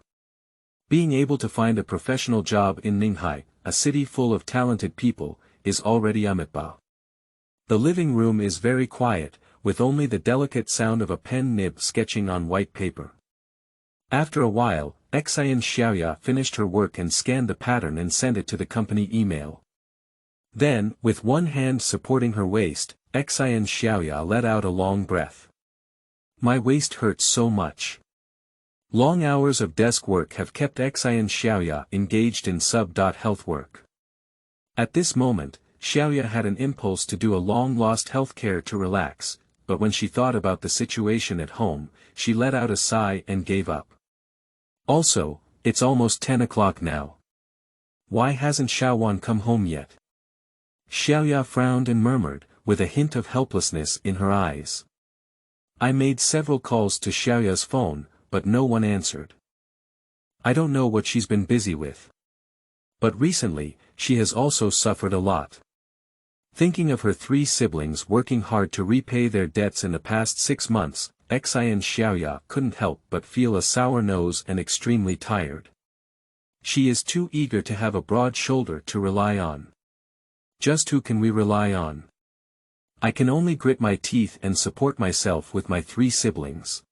Speaker 1: Being able to find a professional job in Ninghai, a city full of talented people, is already amitba. The living room is very quiet, with only the delicate sound of a pen nib sketching on white paper. After a while, Xin Xiaoya finished her work and scanned the pattern and sent it to the company email. Then, with one hand supporting her waist, Xin Xiaoya let out a long breath. My waist hurts so much. Long hours of desk work have kept Xin Xiaoya engaged in sub-health work. At this moment, Xiaoya had an impulse to do a long-lost healthcare to relax, but when she thought about the situation at home, she let out a sigh and gave up. Also, it's almost 10 o'clock now. Why hasn't Xiaowan come home yet? Xiaoya frowned and murmured, with a hint of helplessness in her eyes. I made several calls to Xiaoya's phone, but no one answered. I don't know what she's been busy with. But recently, she has also suffered a lot. Thinking of her 3 siblings working hard to repay their debts in the past 6 months, Xin Xiaoya couldn't help but feel a sour nose and extremely tired. She is too eager to have a broad shoulder to rely on. Just who can we rely on? I can only grit my teeth and support myself with my 3 siblings.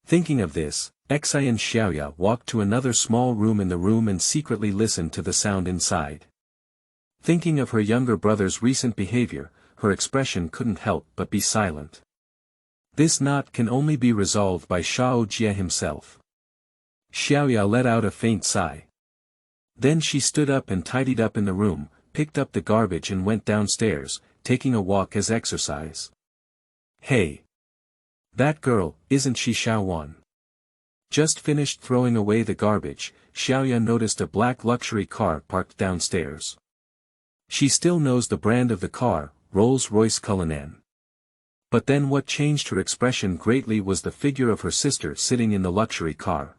Speaker 1: Thinking of this, Xin Xiaoya walked to another small room in the room and secretly listened to the sound inside. Thinking of her younger brother's recent behavior, her expression couldn't help but be silent. This knot can only be resolved by Shao Jie himself. Xiaoya let out a faint sigh. Then she stood up and tidied up in the room, picked up the garbage and went downstairs, taking a walk as exercise. Hey! That girl, isn't she Xiaowan? Just finished throwing away the garbage, Xiaoya noticed a black luxury car parked downstairs. She still knows the brand of the car, Rolls-Royce Cullinan. But then what changed her expression greatly was the figure of her sister sitting in the luxury car.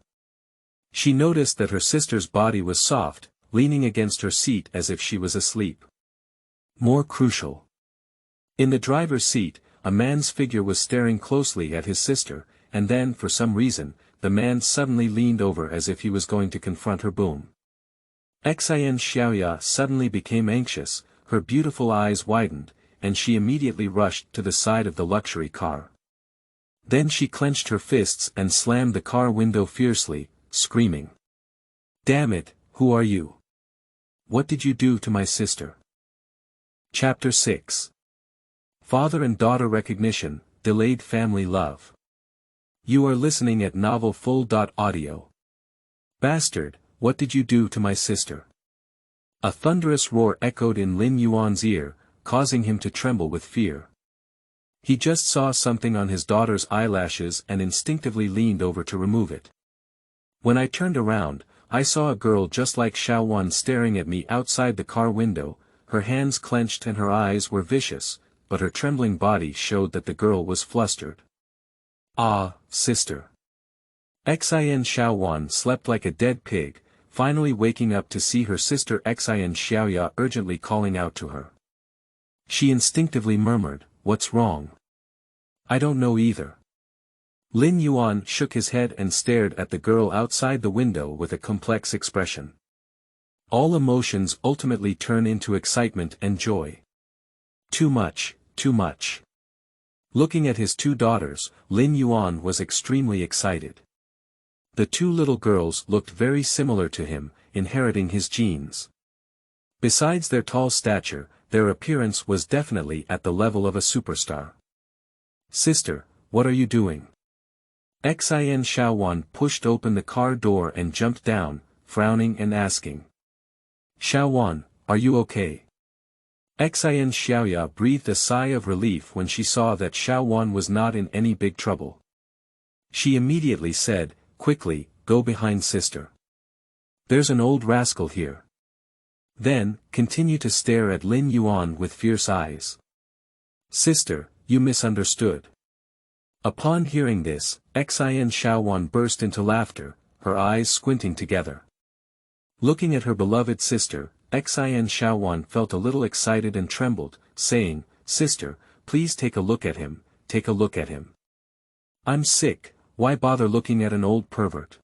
Speaker 1: She noticed that her sister's body was soft, leaning against her seat as if she was asleep. More crucial. In the driver's seat, a man's figure was staring closely at his sister, and then for some reason, the man suddenly leaned over as if he was going to confront her. Boom. Xin Xiaoya suddenly became anxious, her beautiful eyes widened, and she immediately rushed to the side of the luxury car. Then she clenched her fists and slammed the car window fiercely, screaming. Damn it, who are you? What did you do to my sister? Chapter 6. Father and Daughter Recognition, Delayed Family Love. You are listening at novelfull.audio. Bastard, what did you do to my sister? A thunderous roar echoed in Lin Yuan's ear, causing him to tremble with fear. He just saw something on his daughter's eyelashes and instinctively leaned over to remove it. When I turned around, I saw a girl just like Xiaowan staring at me outside the car window, her hands clenched and her eyes were vicious, but her trembling body showed that the girl was flustered. Ah, sister. Xin Xiaowan slept like a dead pig, finally waking up to see her sister Xin Xiaoya urgently calling out to her. She instinctively murmured, "What's wrong?" "I don't know either." Lin Yuan shook his head and stared at the girl outside the window with a complex expression. All emotions ultimately turn into excitement and joy. Too much, too much. Looking at his two daughters, Lin Yuan was extremely excited. The two little girls looked very similar to him, inheriting his genes. Besides their tall stature, their appearance was definitely at the level of a superstar. "Sister, what are you doing?" Xin Xiaowan pushed open the car door and jumped down, frowning and asking. "Xiaowan, are you okay?" Xin Xiaoya breathed a sigh of relief when she saw that Xiaowan was not in any big trouble. She immediately said, quickly, "Go behind sister. There's an old rascal here." Then, continue to stare at Lin Yuan with fierce eyes. "Sister, you misunderstood." Upon hearing this, Xin Xiaowan burst into laughter, her eyes squinting together. Looking at her beloved sister, Xin Xiaowan felt a little excited and trembled, saying, "Sister, please take a look at him, take a look at him." "I'm sick, why bother looking at an old pervert?"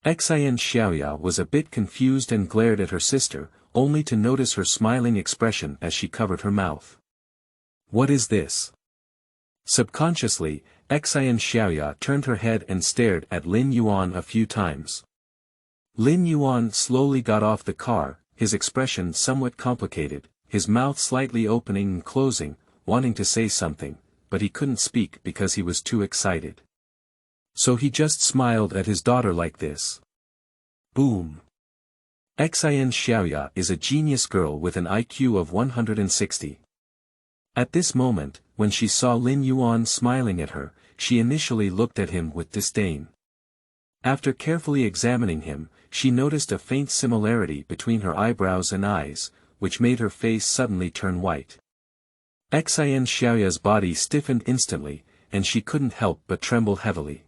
Speaker 1: Xin Xiaoya was a bit confused and glared at her sister, only to notice her smiling expression as she covered her mouth. "What is this?" Subconsciously, Xin Xiaoya turned her head and stared at Lin Yuan a few times. Lin Yuan slowly got off the car, his expression somewhat complicated, his mouth slightly opening and closing, wanting to say something, but he couldn't speak because he was too excited. So he just smiled at his daughter like this. Boom. Xin Xiaoya is a genius girl with an IQ of 160. At this moment, when she saw Lin Yuan smiling at her, she initially looked at him with disdain. After carefully examining him, she noticed a faint similarity between her eyebrows and eyes, which made her face suddenly turn white. Xin Xiaoya's body stiffened instantly, and she couldn't help but tremble heavily.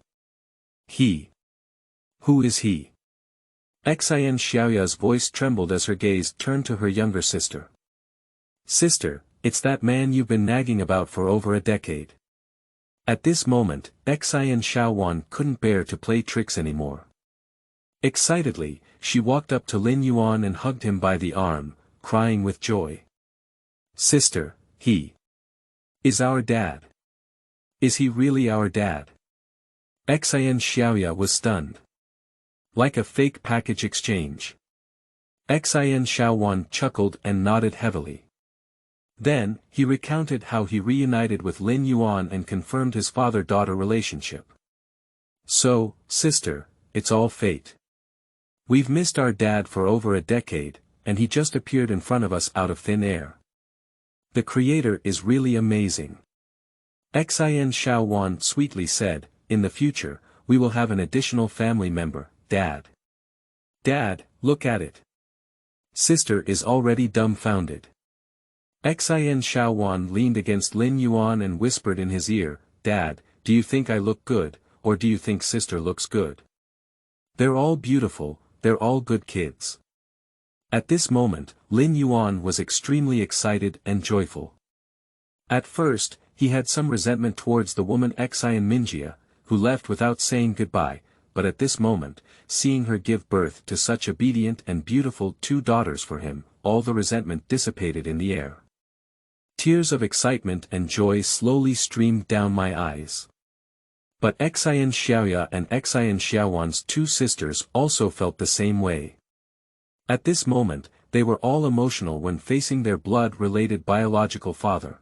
Speaker 1: "He? Who is he?" Xin Xiaoya's voice trembled as her gaze turned to her younger sister. "Sister, it's that man you've been nagging about for over a decade." At this moment, Xin Xiaowan couldn't bear to play tricks anymore. Excitedly, she walked up to Lin Yuan and hugged him by the arm, crying with joy. "Sister, he is our dad. Is he really our dad?" Xin Xiaoya was stunned. Like a fake package exchange. Xin Xiaowan chuckled and nodded heavily. Then, he recounted how he reunited with Lin Yuan and confirmed his father-daughter relationship. "So, sister, it's all fate. We've missed our dad for over a decade, and he just appeared in front of us out of thin air. The Creator is really amazing." Xin Xiaowan sweetly said, "In the future, we will have an additional family member, Dad." "Dad, look at it." Sister is already dumbfounded. Xin Xiaowan leaned against Lin Yuan and whispered in his ear, "Dad, do you think I look good, or do you think sister looks good? They're all beautiful, they're all good kids." At this moment, Lin Yuan was extremely excited and joyful. At first, he had some resentment towards the woman Xin Minjia, who left without saying goodbye, but at this moment, seeing her give birth to such obedient and beautiful two daughters for him, all the resentment dissipated in the air. Tears of excitement and joy slowly streamed down my eyes. But Xin Xiaoya and Xin Xiaowan's two sisters also felt the same way. At this moment, they were all emotional when facing their blood-related biological father.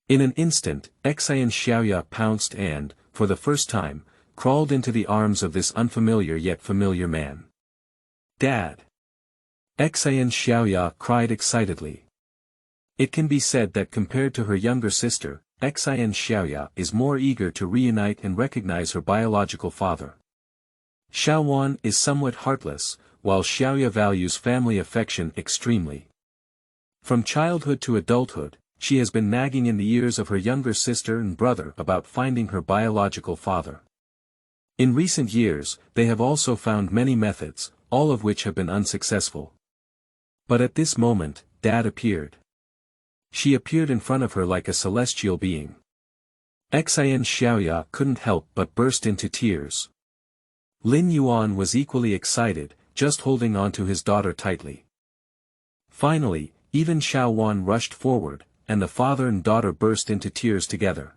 Speaker 1: In an instant, Xin Xiaoya pounced and, for the first time, crawled into the arms of this unfamiliar yet familiar man. "Dad!" Xin Xiaoya cried excitedly. It can be said that compared to her younger sister, Xin Xiaoya is more eager to reunite and recognize her biological father. Xiaowan is somewhat heartless, while Xiaoya values family affection extremely. From childhood to adulthood, she has been nagging in the ears of her younger sister and brother about finding her biological father. In recent years, they have also found many methods, all of which have been unsuccessful. But at this moment, Dad appeared. She appeared in front of her like a celestial being. Xin Xiaoya couldn't help but burst into tears. Lin Yuan was equally excited, just holding on to his daughter tightly. Finally, even Xiaowan rushed forward, and the father and daughter burst into tears together.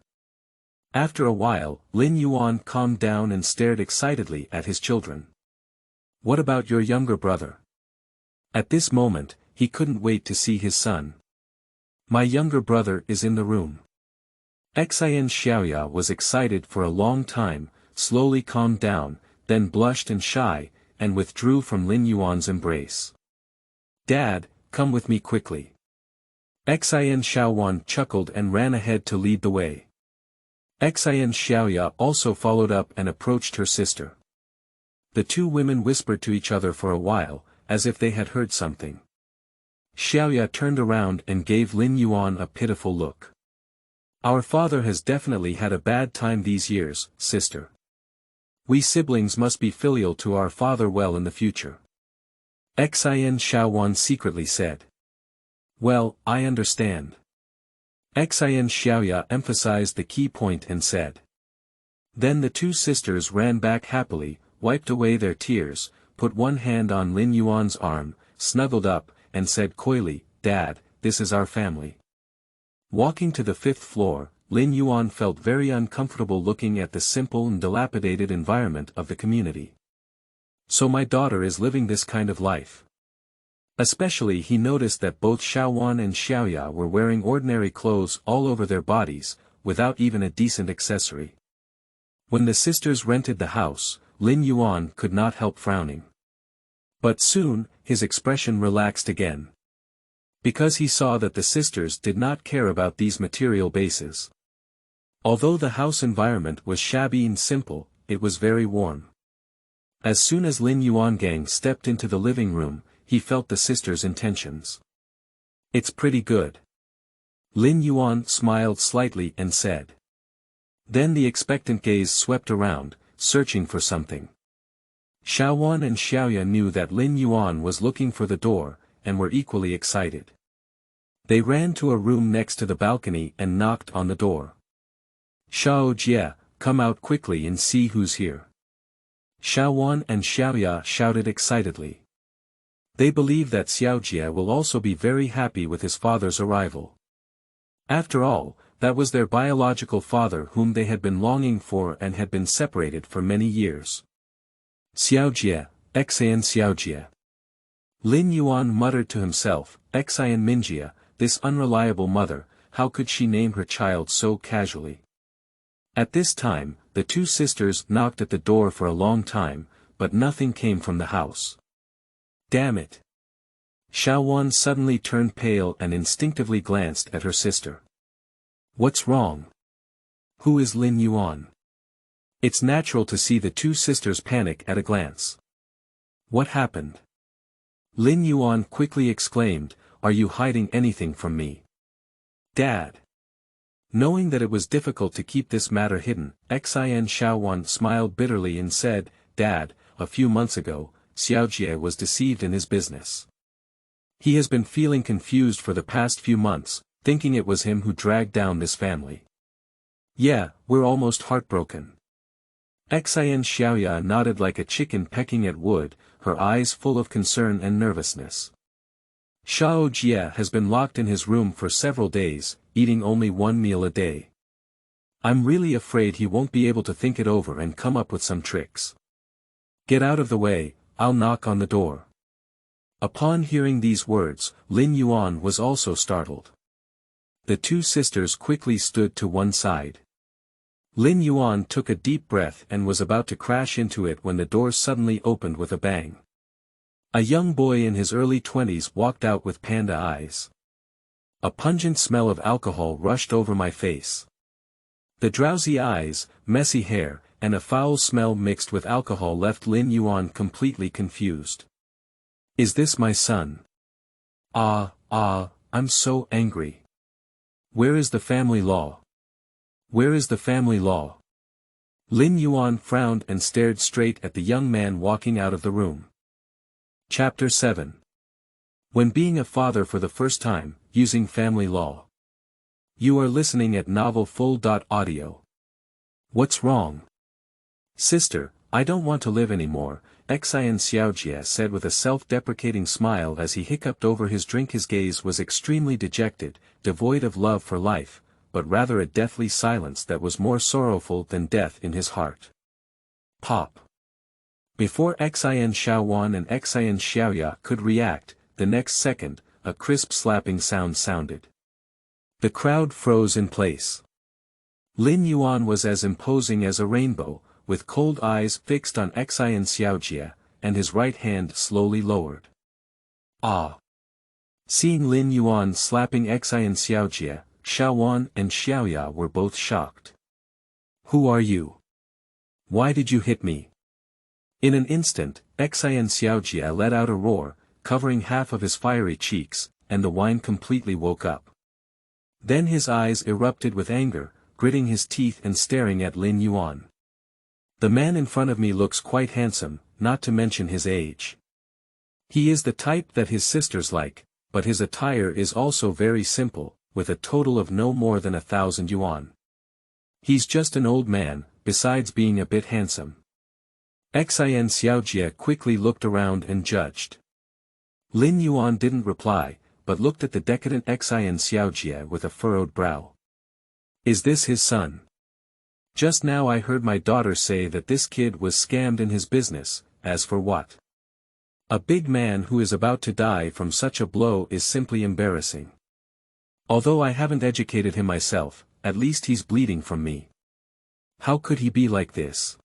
Speaker 1: After a while, Lin Yuan calmed down and stared excitedly at his children. "What about your younger brother?" At this moment, he couldn't wait to see his son. "My younger brother is in the room." Xin Xiaoya was excited for a long time, slowly calmed down, then blushed and shy, and withdrew from Lin Yuan's embrace. "Dad, come with me quickly." Xin Xiaowan chuckled and ran ahead to lead the way. Xin Xiaoya also followed up and approached her sister. The two women whispered to each other for a while, as if they had heard something. Xiaoya turned around and gave Lin Yuan a pitiful look. "Our father has definitely had a bad time these years, sister. We siblings must be filial to our father well in the future." Xin Xiaowan secretly said. "Well, I understand." Xin Xiaoya emphasized the key point and said. Then the two sisters ran back happily, wiped away their tears, put one hand on Lin Yuan's arm, snuggled up, and said coyly, "Dad, this is our family." Walking to the 5th floor, Lin Yuan felt very uncomfortable looking at the simple and dilapidated environment of the community. So my daughter is living this kind of life. Especially he noticed that both Xiaowan and Xiaoya were wearing ordinary clothes all over their bodies, without even a decent accessory. When the sisters rented the house, Lin Yuan could not help frowning. But soon, his expression relaxed again. Because he saw that the sisters did not care about these material bases. Although the house environment was shabby and simple, it was very warm. As soon as Lin Yuan gang stepped into the living room, he felt the sisters' intentions. "It's pretty good." Lin Yuan smiled slightly and said. Then the expectant gaze swept around, searching for something. Xiaowan and Xiaoya knew that Lin Yuan was looking for the door, and were equally excited. They ran to a room next to the balcony and knocked on the door. "Xiao Jie, come out quickly and see who's here." Xiaowan and Xiaoya shouted excitedly. They believe that Xiao Jie will also be very happy with his father's arrival. After all, that was their biological father whom they had been longing for and had been separated for many years. "Xiao Jie, Xin Xiao Jie." Lin Yuan muttered to himself, "Xin Minjia, this unreliable mother, how could she name her child so casually?" At this time, the two sisters knocked at the door for a long time, but nothing came from the house. "Damn it!" Xiaowan suddenly turned pale and instinctively glanced at her sister. "What's wrong? Who is Lin Yuan?" It's natural to see the two sisters panic at a glance. "What happened?" Lin Yuan quickly exclaimed, "Are you hiding anything from me?" "Dad." Knowing that it was difficult to keep this matter hidden, Xin Xiaowan smiled bitterly and said, "Dad, a few months ago, Xiao Jie was deceived in his business. He has been feeling confused for the past few months, thinking it was him who dragged down this family. Yeah, we're almost heartbroken." Xin Xiaoya nodded like a chicken pecking at wood, her eyes full of concern and nervousness. "Xiao Jie has been locked in his room for several days, eating only one meal a day. I'm really afraid he won't be able to think it over and come up with some tricks. Get out of the way, I'll knock on the door." Upon hearing these words, Lin Yuan was also startled. The two sisters quickly stood to one side. Lin Yuan took a deep breath and was about to crash into it when the door suddenly opened with a bang. A young boy in his early 20s walked out with panda eyes. A pungent smell of alcohol rushed over my face. The drowsy eyes, messy hair, and a foul smell mixed with alcohol left Lin Yuan completely confused. Is this my son? I'm so angry. Where is the family law? Where is the family law? Lin Yuan frowned and stared straight at the young man walking out of the room. Chapter 7. When being a father for the first time, using family law. You are listening at novelfull.audio. What's wrong? Sister, I don't want to live anymore, Xian Xiaojie said with a self-deprecating smile as he hiccuped over his drink. His gaze was extremely dejected, devoid of love for life, but rather a deathly silence that was more sorrowful than death in his heart. Pop. Before Xian Xiaowan and Xian Xiaoya could react, the next second, a crisp slapping sound sounded. The crowd froze in place. Lin Yuan was as imposing as a rainbow, with cold eyes fixed on Xian Xiaojie, and his right hand slowly lowered. Ah! Seeing Lin Yuan slapping Xian Xiaojie, Xiaowan and Xiaoya were both shocked. Who are you? Why did you hit me? In an instant, Xian Xiaojie let out a roar, covering half of his fiery cheeks, and the wine completely woke up. Then his eyes erupted with anger, gritting his teeth and staring at Lin Yuan. The man in front of me looks quite handsome, not to mention his age. He is the type that his sisters like, but his attire is also very simple, with a total of no more than 1,000 yuan. He's just an old man, besides being a bit handsome. Xian Xiaojie quickly looked around and judged. Lin Yuan didn't reply, but looked at the decadent Xian Xiaojie with a furrowed brow. Is this his son? Just now I heard my daughter say that this kid was scammed in his business. As for what? A big man who is about to die from such a blow is simply embarrassing. Although I haven't educated him myself, at least he's bleeding from me. How could he be like this?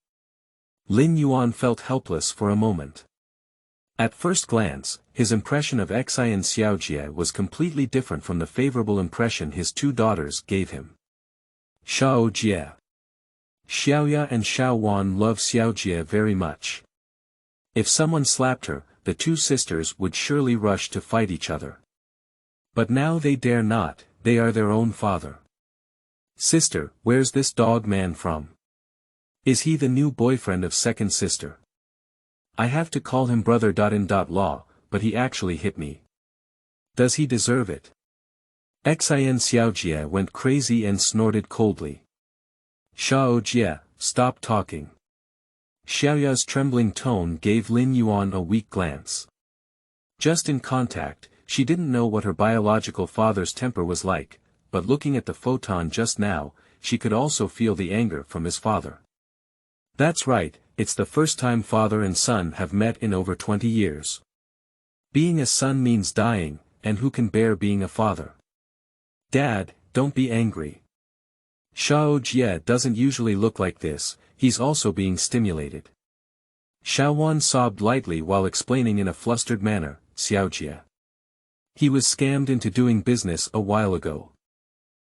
Speaker 1: Lin Yuan felt helpless for a moment. At first glance, his impression of Xian Xiaojie was completely different from the favorable impression his two daughters gave him. Xiaojie. Xiaoya and Xiaowan love Xiaojie very much. If someone slapped her, the two sisters would surely rush to fight each other. But now they dare not, they are their own father. Sister, where's this dog man from? Is he the new boyfriend of second sister? I have to call him brother.in.law, but he actually hit me. Does he deserve it? Xian Xiaojie went crazy and snorted coldly. Xiaojie, stop talking. Xiaoya's trembling tone gave Lin Yuan a weak glance. Just in contact, she didn't know what her biological father's temper was like, but looking at the photon just now, she could also feel the anger from his father. That's right, it's the first time father and son have met in over 20 years. Being a son means dying, and who can bear being a father? Dad, don't be angry. Xiaojie doesn't usually look like this, he's also being stimulated. Xiaowan sobbed lightly while explaining in a flustered manner, Xiaojie. He was scammed into doing business a while ago.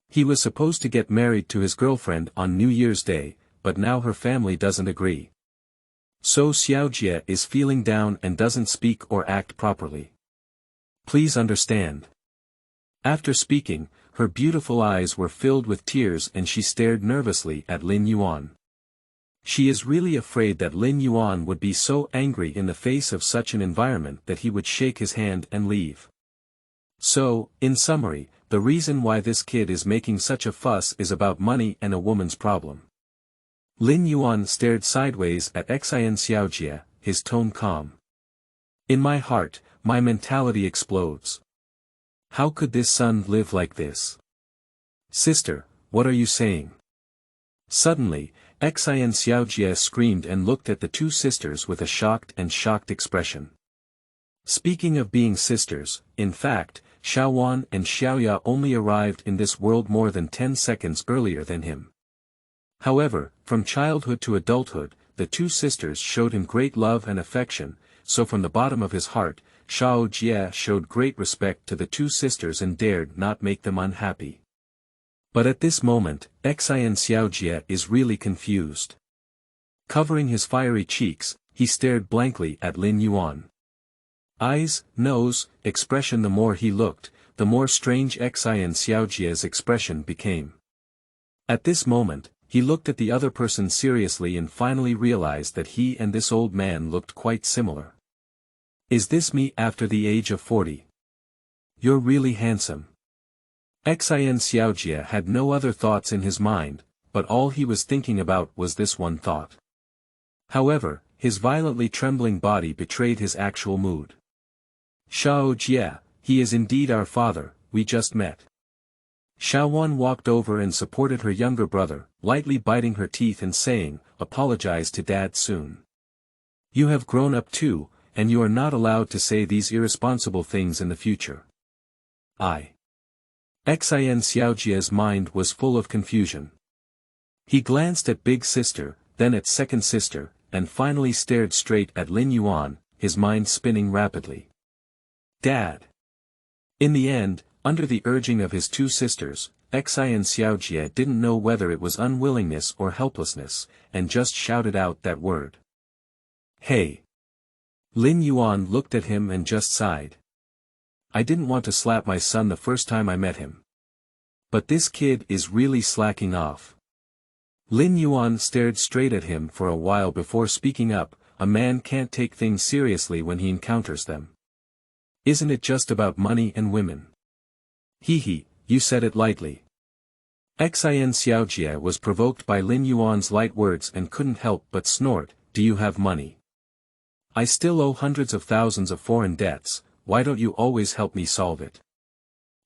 Speaker 1: He was supposed to get married to his girlfriend on New Year's Day, but now her family doesn't agree. So Xiaojie is feeling down and doesn't speak or act properly. Please understand. After speaking, her beautiful eyes were filled with tears and she stared nervously at Lin Yuan. She is really afraid that Lin Yuan would be so angry in the face of such an environment that he would shake his hand and leave. So, in summary, the reason why this kid is making such a fuss is about money and a woman's problem. Lin Yuan stared sideways at Xian Xiaojie, his tone calm. In my heart, my mentality explodes. How could this son live like this? Sister, what are you saying? Suddenly, Xian Xiaojie screamed and looked at the two sisters with a shocked expression. Speaking of being sisters, in fact, Xiaowan and Xiaoya only arrived in this world more than 10 seconds earlier than him. However, from childhood to adulthood, the two sisters showed him great love and affection, so from the bottom of his heart, Xiaojie showed great respect to the two sisters and dared not make them unhappy. But at this moment, Xian Xiaojie is really confused. Covering his fiery cheeks, he stared blankly at Lin Yuan. Eyes, nose, expression. The more he looked, the more strange Xian Xiaojie's expression became. At this moment, he looked at the other person seriously and finally realized that he and this old man looked quite similar. Is this me after the age of 40? You're really handsome. Xian Xiaojie had no other thoughts in his mind, but all he was thinking about was this one thought. However, his violently trembling body betrayed his actual mood. Xiaojie, he is indeed our father, we just met. Xiaowan walked over and supported her younger brother, lightly biting her teeth and saying, apologize to Dad soon. You have grown up too, and you are not allowed to say these irresponsible things in the future. Xian Xiaojie's mind was full of confusion. He glanced at big sister, then at second sister, and finally stared straight at Lin Yuan, his mind spinning rapidly. Dad. In the end, under the urging of his two sisters, Xian Xiaojie didn't know whether it was unwillingness or helplessness, and just shouted out that word. Hey. Lin Yuan looked at him and just sighed. I didn't want to slap my son the first time I met him. But this kid is really slacking off. Lin Yuan stared straight at him for a while before speaking up. A man can't take things seriously when he encounters them. Isn't it just about money and women? Hee, you said it lightly. Xian Xiaojie was provoked by Lin Yuan's light words and couldn't help but snort, do you have money? I still owe hundreds of thousands of foreign debts, why don't you always help me solve it?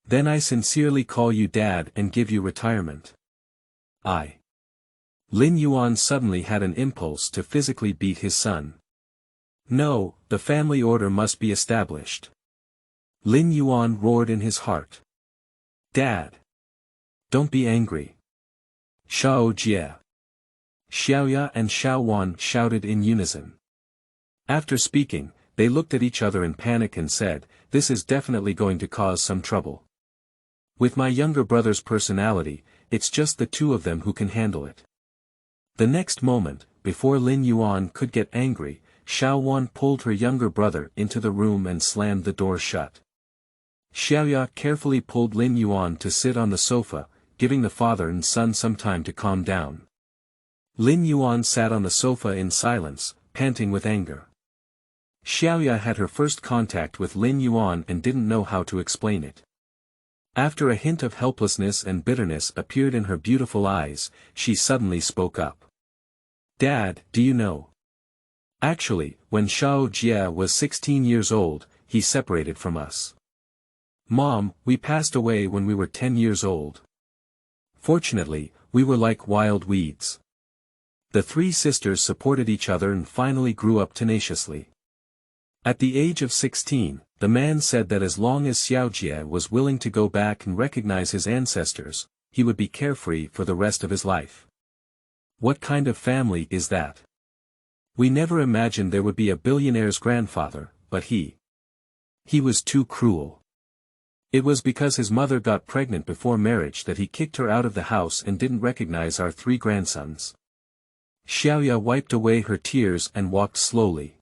Speaker 1: Then I sincerely call you Dad and give you retirement. Lin Yuan suddenly had an impulse to physically beat his son. No, the family order must be established. Lin Yuan roared in his heart. Dad. Don't be angry. Xiaojie. Xiaoya and Xiaowan shouted in unison. After speaking, they looked at each other in panic and said, this is definitely going to cause some trouble. With my younger brother's personality, it's just the two of them who can handle it. The next moment, before Lin Yuan could get angry, Xiaowan pulled her younger brother into the room and slammed the door shut. Xiaoya carefully pulled Lin Yuan to sit on the sofa, giving the father and son some time to calm down. Lin Yuan sat on the sofa in silence, panting with anger. Xiaoya had her first contact with Lin Yuan and didn't know how to explain it. After a hint of helplessness and bitterness appeared in her beautiful eyes, she suddenly spoke up. Dad, do you know? Actually, when Xiaojie was 16 years old, he separated from us. Mom, we passed away when we were 10 years old. Fortunately, we were like wild weeds. The three sisters supported each other and finally grew up tenaciously. At the age of 16, the man said that as long as Xiaojie was willing to go back and recognize his ancestors, he would be carefree for the rest of his life. What kind of family is that? We never imagined there would be a billionaire's grandfather, but he was too cruel. It was because his mother got pregnant before marriage that he kicked her out of the house and didn't recognize our three grandsons. Xiaoya wiped away her tears and walked slowly.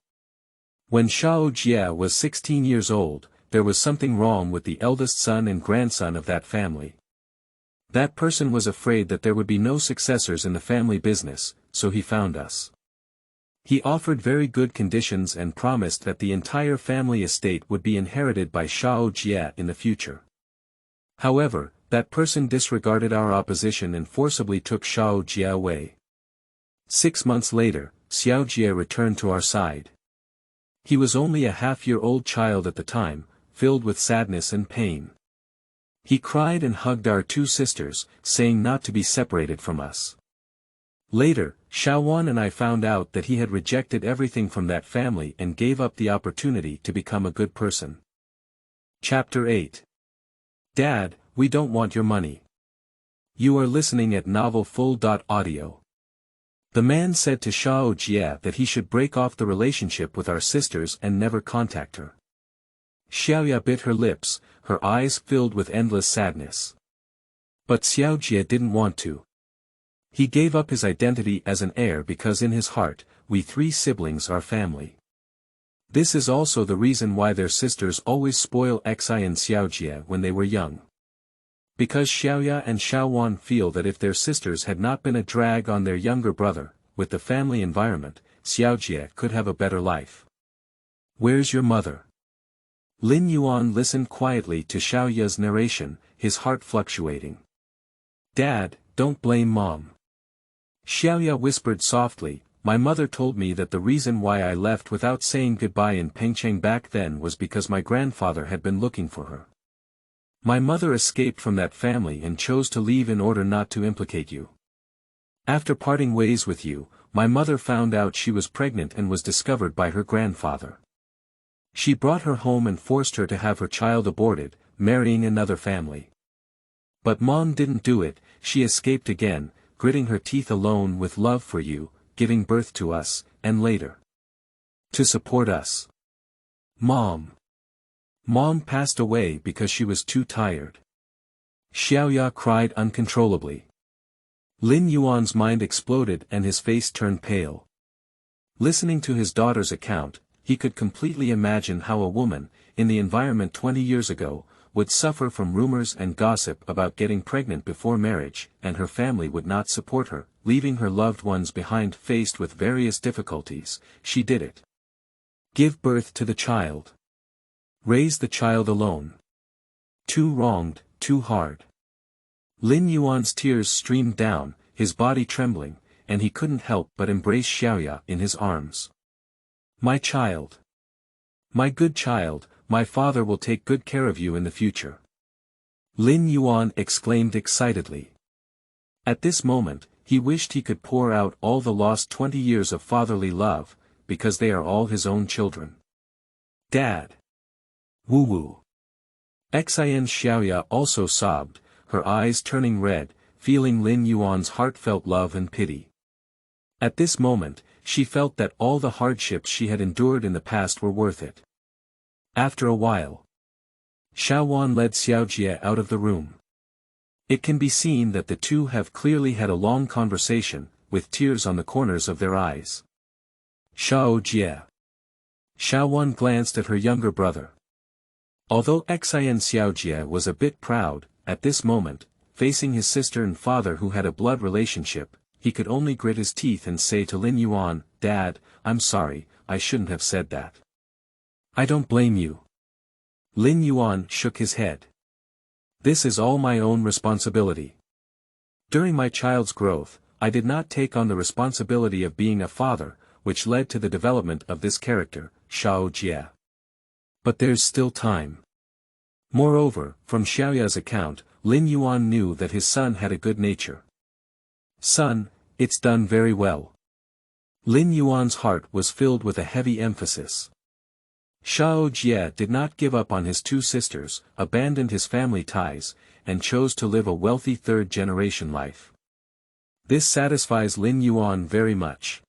Speaker 1: When Xiaojie was 16 years old, there was something wrong with the eldest son and grandson of that family. That person was afraid that there would be no successors in the family business, so he found us. He offered very good conditions and promised that the entire family estate would be inherited by Xiaojie in the future. However, that person disregarded our opposition and forcibly took Xiaojie away. 6 months later, Xiaojie returned to our side. He was only a half-year-old child at the time, filled with sadness and pain. He cried and hugged our two sisters, saying not to be separated from us. Later, Xiaowan and I found out that he had rejected everything from that family and gave up the opportunity to become a good person. Chapter 8. Dad, we don't want your money. You are listening at novelfull.audio. The man said to Xiaojie that he should break off the relationship with our sisters and never contact her. Xiaoya bit her lips, her eyes filled with endless sadness. But Xiaojie didn't want to. He gave up his identity as an heir because in his heart, we three siblings are family. This is also the reason why their sisters always spoil Xi and Xiaojie when they were young. Because Xiaoya and Xiaowan feel that if their sisters had not been a drag on their younger brother, with the family environment, Xiaojie could have a better life. Where's your mother? Lin Yuan listened quietly to Xiaoya's narration, his heart fluctuating. Dad, don't blame Mom. Xiaoya whispered softly, my mother told me that the reason why I left without saying goodbye in Pengcheng back then was because my grandfather had been looking for her. My mother escaped from that family and chose to leave in order not to implicate you. After parting ways with you, my mother found out she was pregnant and was discovered by her grandfather. She brought her home and forced her to have her child aborted, marrying another family. But Mom didn't do it, she escaped again, gritting her teeth alone with love for you, giving birth to us, and later to support us. Mom passed away because she was too tired. Xiaoya cried uncontrollably. Lin Yuan's mind exploded and his face turned pale. Listening to his daughter's account, he could completely imagine how a woman, in the environment 20 years ago, would suffer from rumors and gossip about getting pregnant before marriage, and her family would not support her, leaving her loved ones behind faced with various difficulties. She did it. Give birth to the child. Raise the child alone. Too wronged, too hard. Lin Yuan's tears streamed down, his body trembling, and he couldn't help but embrace Xiaoya in his arms. My child. My good child, my father will take good care of you in the future. Lin Yuan exclaimed excitedly. At this moment, he wished he could pour out all the lost 20 years of fatherly love, because they are all his own children. Dad. Woo-woo. Xin Xiaoya also sobbed, her eyes turning red, feeling Lin Yuan's heartfelt love and pity. At this moment, she felt that all the hardships she had endured in the past were worth it. After a while, Xiaowan led Xiaojie out of the room. It can be seen that the two have clearly had a long conversation, with tears on the corners of their eyes. Xiaojie. Xiaowan glanced at her younger brother. Although Xin Xiaojie was a bit proud, at this moment, facing his sister and father who had a blood relationship, he could only grit his teeth and say to Lin Yuan, Dad, I'm sorry, I shouldn't have said that. I don't blame you. Lin Yuan shook his head. This is all my own responsibility. During my child's growth, I did not take on the responsibility of being a father, which led to the development of this character, Xiaojie. But there's still time. Moreover, from Xiaoya's account, Lin Yuan knew that his son had a good nature. Son, it's done very well. Lin Yuan's heart was filled with a heavy emphasis. Xiaojie did not give up on his two sisters, abandoned his family ties, and chose to live a wealthy third-generation life. This satisfies Lin Yuan very much.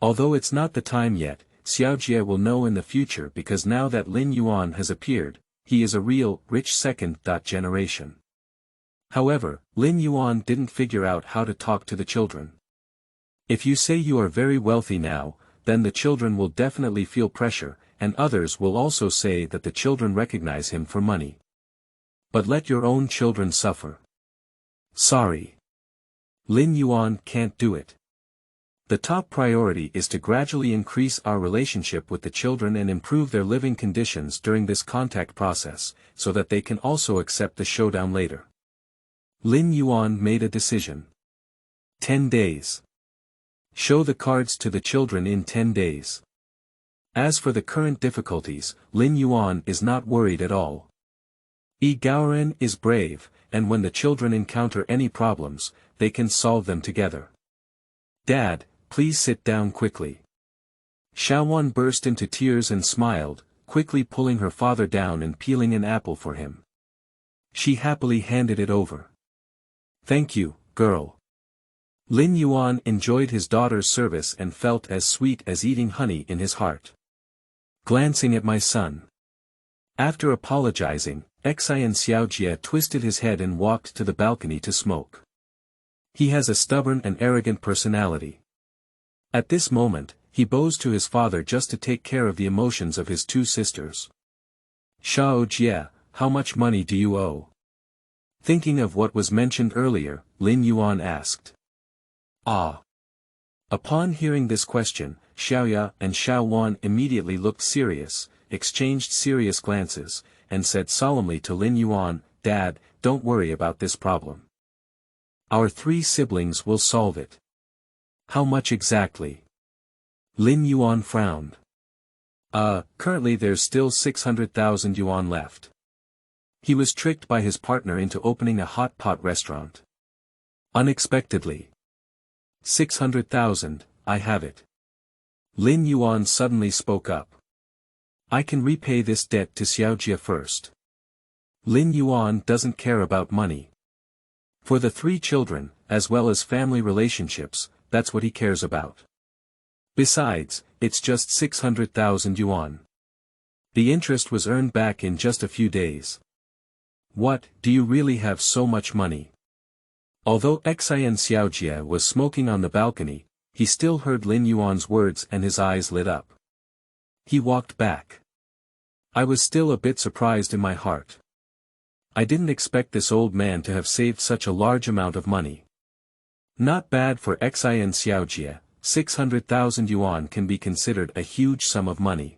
Speaker 1: Although it's not the time yet, Xiaojie will know in the future because now that Lin Yuan has appeared, he is a real, rich second-generation. However, Lin Yuan didn't figure out how to talk to the children. If you say you are very wealthy now, then the children will definitely feel pressure, and others will also say that the children recognize him for money. But let your own children suffer. Sorry. Lin Yuan can't do it. The top priority is to gradually increase our relationship with the children and improve their living conditions during this contact process, so that they can also accept the showdown later. Lin Yuan made a decision. 10 days. Show the cards to the children in 10 days. As for the current difficulties, Lin Yuan is not worried at all. Gaoren is brave, and when the children encounter any problems, they can solve them together. Dad, please sit down quickly. Xiaowan burst into tears and smiled, quickly pulling her father down and peeling an apple for him. She happily handed it over. Thank you, girl. Lin Yuan enjoyed his daughter's service and felt as sweet as eating honey in his heart. Glancing at my son. After apologizing, Xian Xiaojie twisted his head and walked to the balcony to smoke. He has a stubborn and arrogant personality. At this moment, he bows to his father just to take care of the emotions of his two sisters. Xiaojie, how much money do you owe? Thinking of what was mentioned earlier, Lin Yuan asked. Ah. Upon hearing this question, Xiaoya and Xiaowan immediately looked serious, exchanged serious glances, and said solemnly to Lin Yuan, Dad, don't worry about this problem. Our 3 siblings will solve it. How much exactly? Lin Yuan frowned. Currently there's still 600,000 yuan left. He was tricked by his partner into opening a hot pot restaurant. Unexpectedly. 600,000, I have it. Lin Yuan suddenly spoke up. I can repay this debt to Xiaojie first. Lin Yuan doesn't care about money. For the 3 children, as well as family relationships, that's what he cares about. Besides, it's just 600,000 yuan. The interest was earned back in just a few days. What, do you really have so much money? Although Xian Xiaojie was smoking on the balcony, he still heard Lin Yuan's words and his eyes lit up. He walked back. I was still a bit surprised in my heart. I didn't expect this old man to have saved such a large amount of money. Not bad for Xian Xiaojie, 600,000 yuan can be considered a huge sum of money.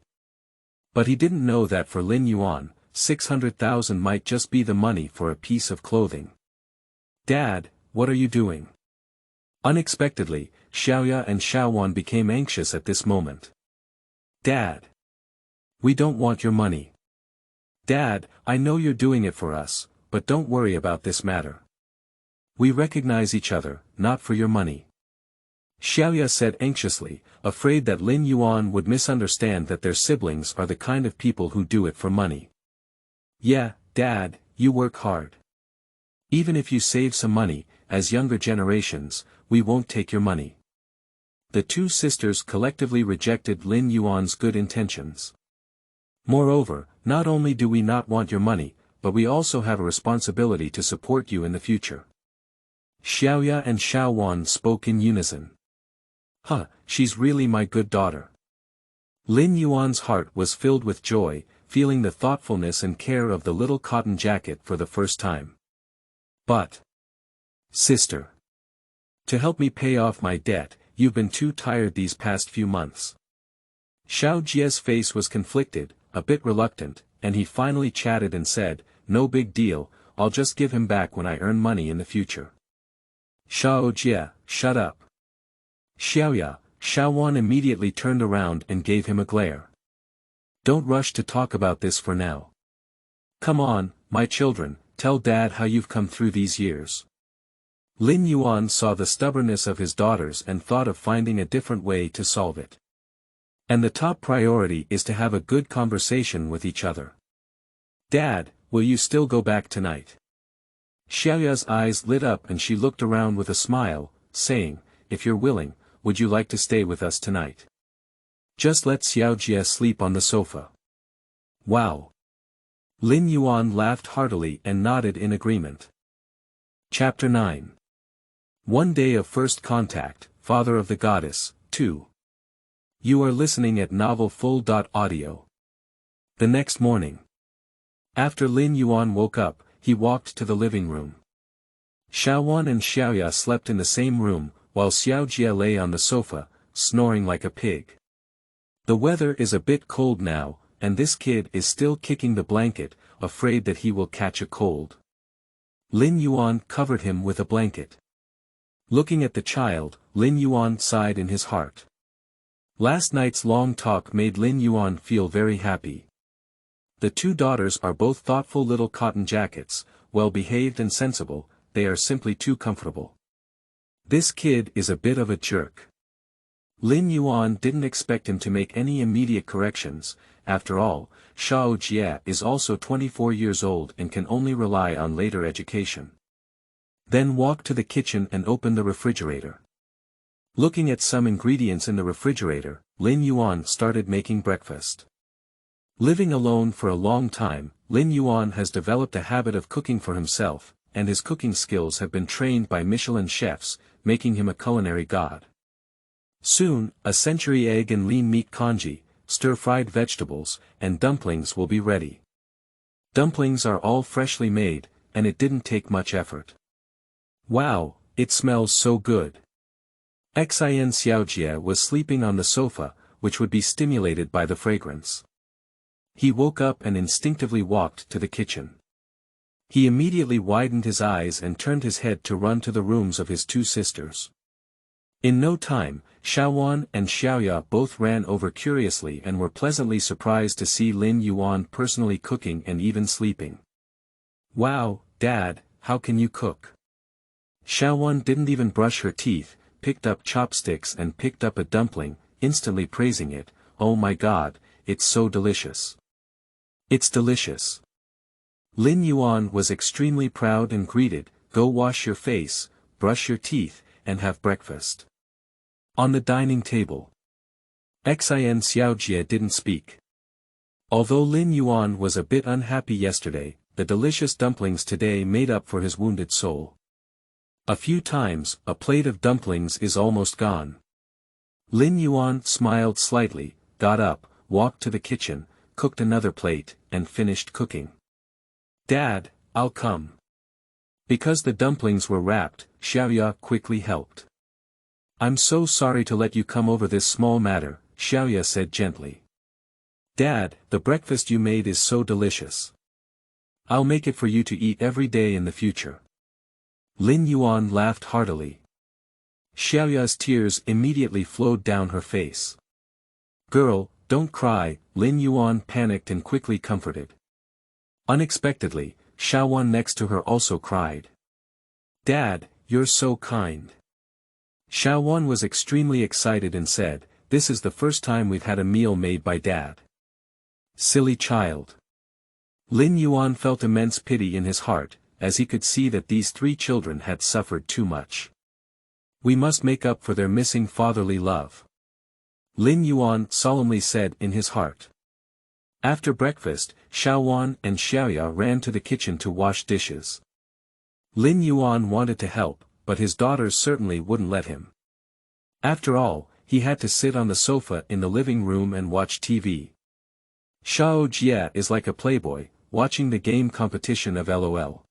Speaker 1: But he didn't know that for Lin Yuan, 600,000 might just be the money for a piece of clothing. Dad, what are you doing? Unexpectedly, Xiaoya and Xiaowan became anxious at this moment. Dad. We don't want your money. Dad, I know you're doing it for us, but don't worry about this matter. We recognize each other, not for your money. Xiaoya said anxiously, afraid that Lin Yuan would misunderstand that their siblings are the kind of people who do it for money. Yeah, Dad, you work hard. Even if you save some money, as younger generations, we won't take your money. The 2 sisters collectively rejected Lin Yuan's good intentions. Moreover, not only do we not want your money, but we also have a responsibility to support you in the future. Xiaoya and Xiaowan spoke in unison. She's really my good daughter. Lin Yuan's heart was filled with joy, feeling the thoughtfulness and care of the little cotton jacket for the first time. But, sister, to help me pay off my debt, you've been too tired these past few months. Xiaojie's face was conflicted, a bit reluctant, and he finally chatted and said, no big deal, I'll just give him back when I earn money in the future. Xiaojie, shut up. Xiaoya, Xiaowan immediately turned around and gave him a glare. Don't rush to talk about this for now. Come on, my children, tell Dad how you've come through these years. Lin Yuan saw the stubbornness of his daughters and thought of finding a different way to solve it. And the top priority is to have a good conversation with each other. Dad, will you still go back tonight? Xiaoya's eyes lit up and she looked around with a smile, saying, if you're willing, would you like to stay with us tonight? Just let Xiaojie sleep on the sofa. Wow. Lin Yuan laughed heartily and nodded in agreement. Chapter 9. One day of first contact, Father of the Goddess, 2. You are listening at novelfull.audio. The next morning. After Lin Yuan woke up, he walked to the living room. Xiaowan and Xiaoya slept in the same room, while Xiaojie lay on the sofa, snoring like a pig. The weather is a bit cold now, and this kid is still kicking the blanket, afraid that he will catch a cold. Lin Yuan covered him with a blanket. Looking at the child, Lin Yuan sighed in his heart. Last night's long talk made Lin Yuan feel very happy. The 2 daughters are both thoughtful little cotton jackets, well-behaved and sensible, they are simply too comfortable. This kid is a bit of a jerk. Lin Yuan didn't expect him to make any immediate corrections, after all, Xiaojie is also 24 years old and can only rely on later education. Then walk to the kitchen and open the refrigerator. Looking at some ingredients in the refrigerator, Lin Yuan started making breakfast. Living alone for a long time, Lin Yuan has developed a habit of cooking for himself, and his cooking skills have been trained by Michelin chefs, making him a culinary god. Soon, a century egg and lean meat congee, stir-fried vegetables, and dumplings will be ready. Dumplings are all freshly made, and it didn't take much effort. Wow, it smells so good. Xin Xiaojie was sleeping on the sofa, which would be stimulated by the fragrance. He woke up and instinctively walked to the kitchen. He immediately widened his eyes and turned his head to run to the rooms of his two sisters. In no time, Xiaowan and Xiaoya both ran over curiously and were pleasantly surprised to see Lin Yuan personally cooking and even sleeping. Wow, Dad, how can you cook? Xiaowan didn't even brush her teeth, picked up chopsticks and picked up a dumpling, instantly praising it. Oh my God, it's so delicious. It's delicious. Lin Yuan was extremely proud and greeted, go wash your face, brush your teeth, and have breakfast. On the dining table. Xin Xiaojie didn't speak. Although Lin Yuan was a bit unhappy yesterday, the delicious dumplings today made up for his wounded soul. A few times, a plate of dumplings is almost gone. Lin Yuan smiled slightly, got up, walked to the kitchen, cooked another plate, and finished cooking. Dad, I'll come. Because the dumplings were wrapped, Xiaoya quickly helped. I'm so sorry to let you come over this small matter, Xiaoya said gently. Dad, the breakfast you made is so delicious. I'll make it for you to eat every day in the future. Lin Yuan laughed heartily. Xiaoya's tears immediately flowed down her face. Girl, don't cry, Lin Yuan panicked and quickly comforted. Unexpectedly, Xiaowan next to her also cried. Dad, you're so kind. Xiaowan was extremely excited and said, this is the first time we've had a meal made by Dad. Silly child. Lin Yuan felt immense pity in his heart, as he could see that these three children had suffered too much. We must make up for their missing fatherly love. Lin Yuan solemnly said in his heart. After breakfast, Xiaowan and Xiaoya ran to the kitchen to wash dishes. Lin Yuan wanted to help, but his daughters certainly wouldn't let him. After all, he had to sit on the sofa in the living room and watch TV. Xiao Jie is like a playboy, watching the game competition of LOL.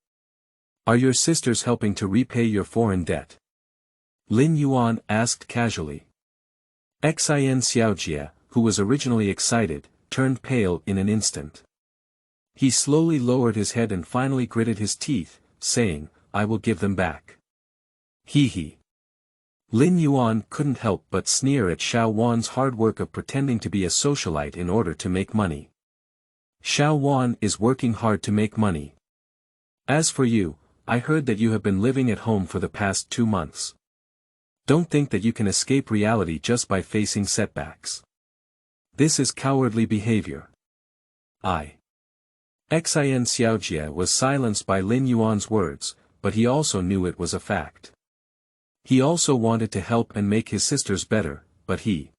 Speaker 1: Are your sisters helping to repay your foreign debt? Lin Yuan asked casually. Xin Xiaojie, who was originally excited, turned pale in an instant. He slowly lowered his head and finally gritted his teeth, saying, I will give them back. Hee hee. Lin Yuan couldn't help but sneer at Xiaowan's hard work of pretending to be a socialite in order to make money. Xiaowan is working hard to make money. As for you, I heard that you have been living at home for the past 2 months. Don't think that you can escape reality just by facing setbacks. This is cowardly behavior. Xin Xiaojie was silenced by Lin Yuan's words, but he also knew it was a fact. He also wanted to help and make his sisters better, but he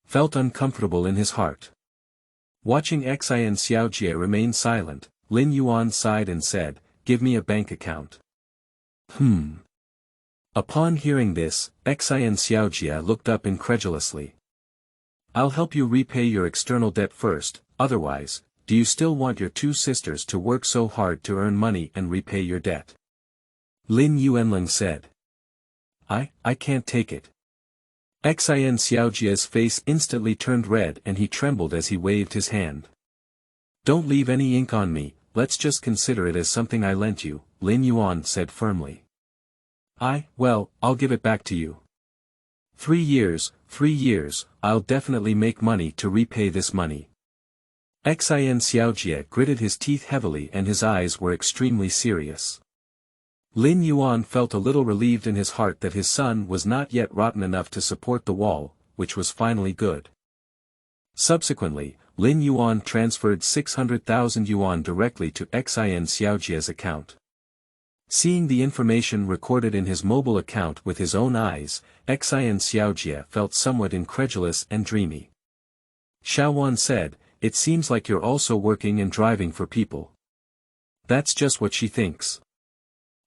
Speaker 1: felt uncomfortable in his heart. Watching Xin Xiaojie remain silent, Lin Yuan sighed and said, give me a bank account. Upon hearing this, Xin Xiaojie looked up incredulously. I'll help you repay your external debt first, otherwise, do you still want your two sisters to work so hard to earn money and repay your debt? Lin Yuanling said. I can't take it. Xin Xiaojie's face instantly turned red and he trembled as he waved his hand. Don't leave any ink on me, let's just consider it as something I lent you, Lin Yuan said firmly. Well, I'll give it back to you. 3 years, I'll definitely make money to repay this money. Xin Xiaojie gritted his teeth heavily and his eyes were extremely serious. Lin Yuan felt a little relieved in his heart that his son was not yet rotten enough to support the wall, which was finally good. Subsequently, Lin Yuan transferred 600,000 yuan directly to Xin Xiaojie's account. Seeing the information recorded in his mobile account with his own eyes, Xin Xiaojie felt somewhat incredulous and dreamy. Xiaowan said, it seems like you're also working and driving for people. That's just what she thinks.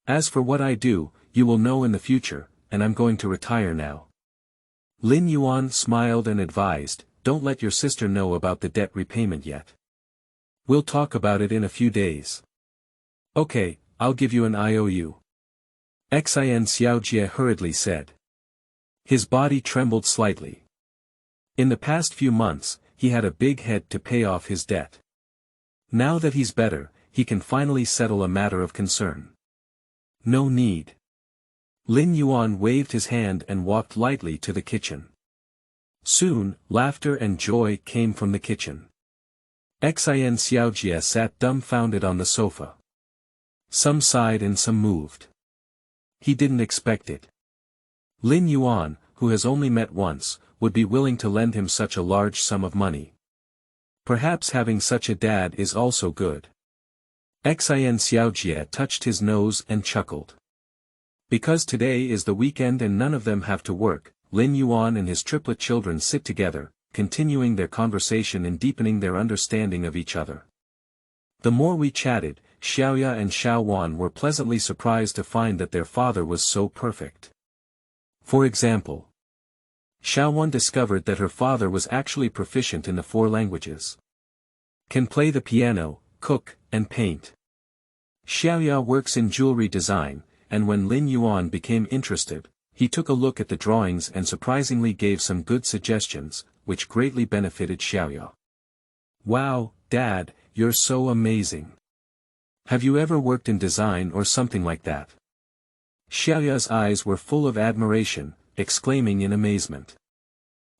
Speaker 1: As for what I do, you will know in the future, and I'm going to retire now. Lin Yuan smiled and advised, don't let your sister know about the debt repayment yet. We'll talk about it in a few days. Okay, I'll give you an IOU. Xin Xiaojie hurriedly said. His body trembled slightly. In the past few months, he had a big head to pay off his debt. Now that he's better, he can finally settle a matter of concern. No need. Lin Yuan waved his hand and walked lightly to the kitchen. Soon, laughter and joy came from the kitchen. Xin Xiaojie sat dumbfounded on the sofa. Some sighed and some moved. He didn't expect it. Lin Yuan, who has only met once, would be willing to lend him such a large sum of money. Perhaps having such a dad is also good. Xin Xiaojie touched his nose and chuckled. Because today is the weekend and none of them have to work, Lin Yuan and his triplet children sit together, continuing their conversation and deepening their understanding of each other. The more we chatted, Xiaoya and Xiaowan were pleasantly surprised to find that their father was so perfect. For example, Xiaowan discovered that her father was actually proficient in the 4 languages. Can play the piano, cook, and paint. Xiaoya works in jewelry design, and when Lin Yuan became interested, he took a look at the drawings and surprisingly gave some good suggestions, which greatly benefited Xiaoya. Wow, Dad, you're so amazing. Have you ever worked in design or something like that? Xiaoya's eyes were full of admiration, exclaiming in amazement.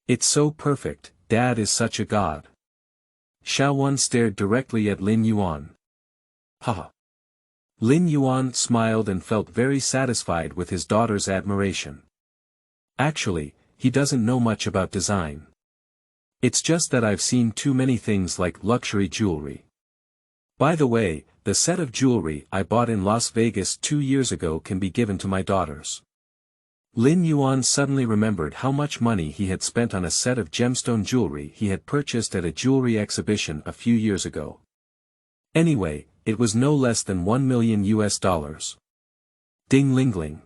Speaker 1: It's so perfect, Dad is such a god. Xiaowan stared directly at Lin Yuan. Haha. Lin Yuan smiled and felt very satisfied with his daughter's admiration. Actually, he doesn't know much about design. It's just that I've seen too many things like luxury jewelry. By the way, the set of jewelry I bought in Las Vegas 2 years ago can be given to my daughters. Lin Yuan suddenly remembered how much money he had spent on a set of gemstone jewelry he had purchased at a jewelry exhibition a few years ago. Anyway, it was no less than $1 million. Ding-ling-ling.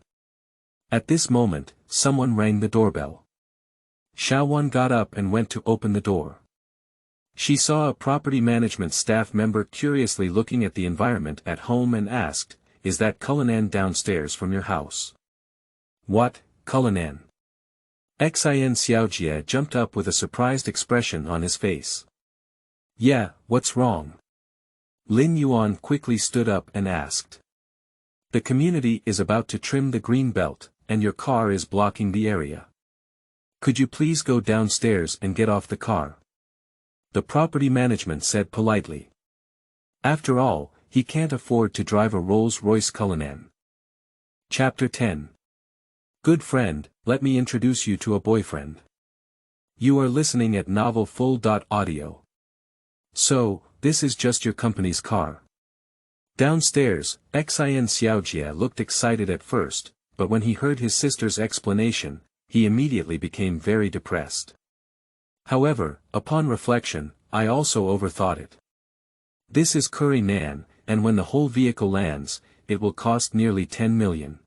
Speaker 1: At this moment, someone rang the doorbell. Xiaowan got up and went to open the door. She saw a property management staff member curiously looking at the environment at home and asked, "Is that Cullinan downstairs from your house?" "What, Cullinan?" Xin Xiaojie jumped up with a surprised expression on his face. "Yeah, what's wrong?" Lin Yuan quickly stood up and asked. "The community is about to trim the green belt, and your car is blocking the area. Could you please go downstairs and get off the car?" The property management said politely. After all, he can't afford to drive a Rolls-Royce Cullinan. Chapter 10. Good friend, let me introduce you to a boyfriend. You are listening at novelfull.audio. So, this is just your company's car. Downstairs, Xin Xiaojie looked excited at first, but when he heard his sister's explanation, he immediately became very depressed. However, upon reflection, I also overthought it. This is Curry Nan, and when the whole vehicle lands, it will cost nearly 10 million.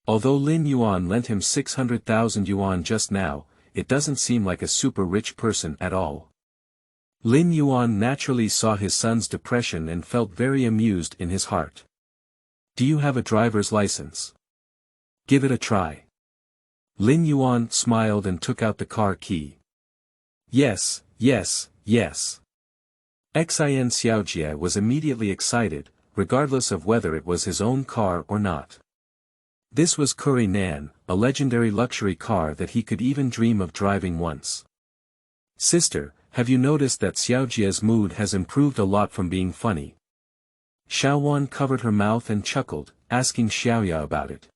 Speaker 1: Although Lin Yuan lent him 600,000 yuan just now, it doesn't seem like a super rich person at all. Lin Yuan naturally saw his son's depression and felt very amused in his heart. Do you have a driver's license? Give it a try. Lin Yuan smiled and took out the car key. Yes, yes, yes. Xin Xiaojie was immediately excited, regardless of whether it was his own car or not. This was Curry Nan, a legendary luxury car that he could even dream of driving once. Sister, have you noticed that Xiaojie's mood has improved a lot from being funny? Xiaowan covered her mouth and chuckled, asking Xiaoya about it.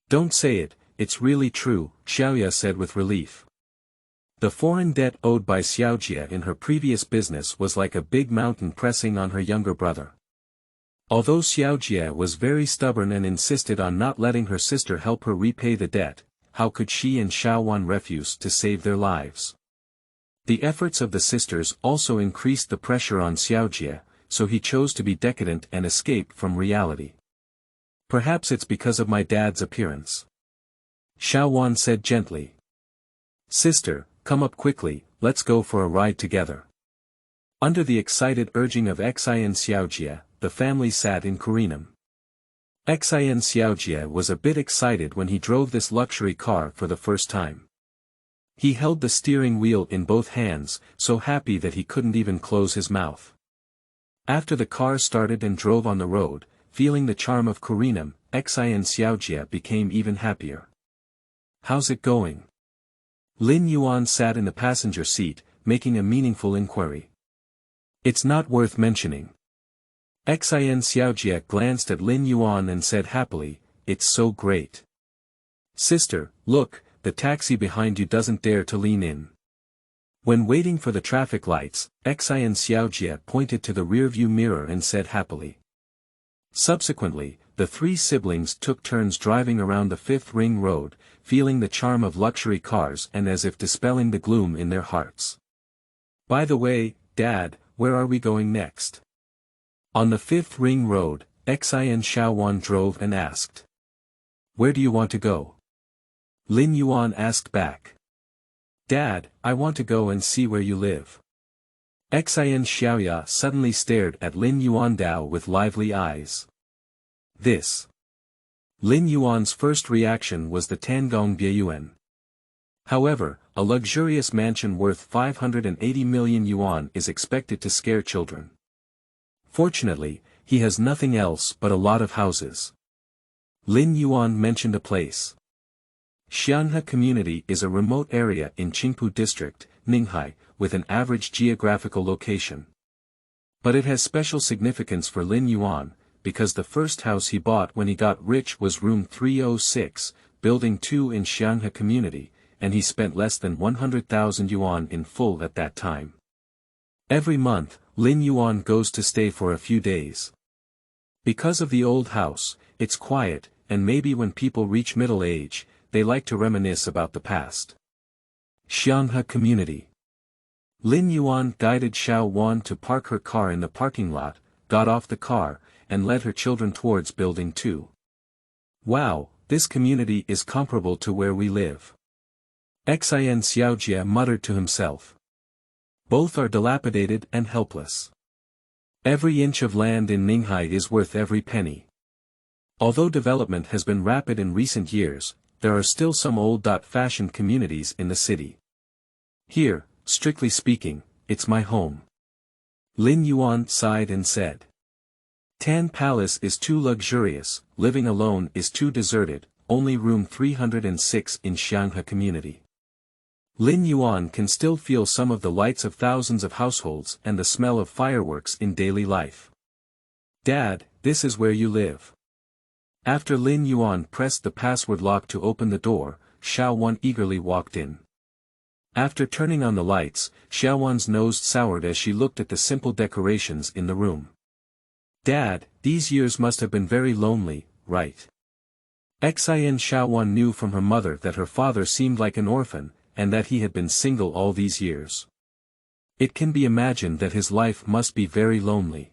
Speaker 1: Don't say it, it's really true, Xiaoya said with relief. The foreign debt owed by Xiaojie in her previous business was like a big mountain pressing on her younger brother. Although Xiaojie was very stubborn and insisted on not letting her sister help her repay the debt, how could she and Xiaowan refuse to save their lives? The efforts of the sisters also increased the pressure on Xiaojie, so he chose to be decadent and escape from reality. Perhaps it's because of my dad's appearance. Xiaowan said gently. Sister, come up quickly, let's go for a ride together. Under the excited urging of Xian Xiaojie, the family sat in Corinum. Xian Xiaojie was a bit excited when he drove this luxury car for the first time. He held the steering wheel in both hands, so happy that he couldn't even close his mouth. After the car started and drove on the road, feeling the charm of Corinum, Xian Xiaojie became even happier. How's it going? Lin Yuan sat in the passenger seat, making a meaningful inquiry. It's not worth mentioning. Xian Xiaojie glanced at Lin Yuan and said happily, it's so great. Sister, look, the taxi behind you doesn't dare to lean in. When waiting for the traffic lights, Xian Xiaojie pointed to the rearview mirror and said happily. Subsequently, the three siblings took turns driving around the Fifth Ring Road, feeling the charm of luxury cars and as if dispelling the gloom in their hearts. By the way, Dad, where are we going next? On the Fifth Ring Road, Xian Xiaowan drove and asked. Where do you want to go? Lin Yuan asked back. Dad, I want to go and see where you live. Xian Xiaoya suddenly stared at Lin Yuan Dao with lively eyes. This. Lin Yuan's first reaction was the Tangong Bieyuan. However, a luxurious mansion worth 580 million yuan is expected to scare children. Fortunately, he has nothing else but a lot of houses. Lin Yuan mentioned a place. Xianhe community is a remote area in Qingpu district, Ninghai, with an average geographical location. But it has special significance for Lin Yuan, because the first house he bought when he got rich was room 306, building 2 in Xianhe community, and he spent less than 100,000 yuan in full at that time. Every month, Lin Yuan goes to stay for a few days. Because of the old house, it's quiet, and maybe when people reach middle age, they like to reminisce about the past. Xianhe community. Lin Yuan guided Xiaowan to park her car in the parking lot, got off the car, and led her children towards building 2. Wow, this community is comparable to where we live. Xian Xiaojie muttered to himself. Both are dilapidated and helpless. Every inch of land in Ninghai is worth every penny. Although development has been rapid in recent years, there are still some old-fashioned communities in the city. Here, strictly speaking, it's my home. Lin Yuan sighed and said. Tan Palace is too luxurious, living alone is too deserted, only room 306 in Xianhe community. Lin Yuan can still feel some of the lights of thousands of households and the smell of fireworks in daily life. Dad, this is where you live. After Lin Yuan pressed the password lock to open the door, Xiaowan eagerly walked in. After turning on the lights, Xiaowan's nose soured as she looked at the simple decorations in the room. Dad, these years must have been very lonely, right? Xian Xiaowan knew from her mother that her father seemed like an orphan, and that he had been single all these years. It can be imagined that his life must be very lonely.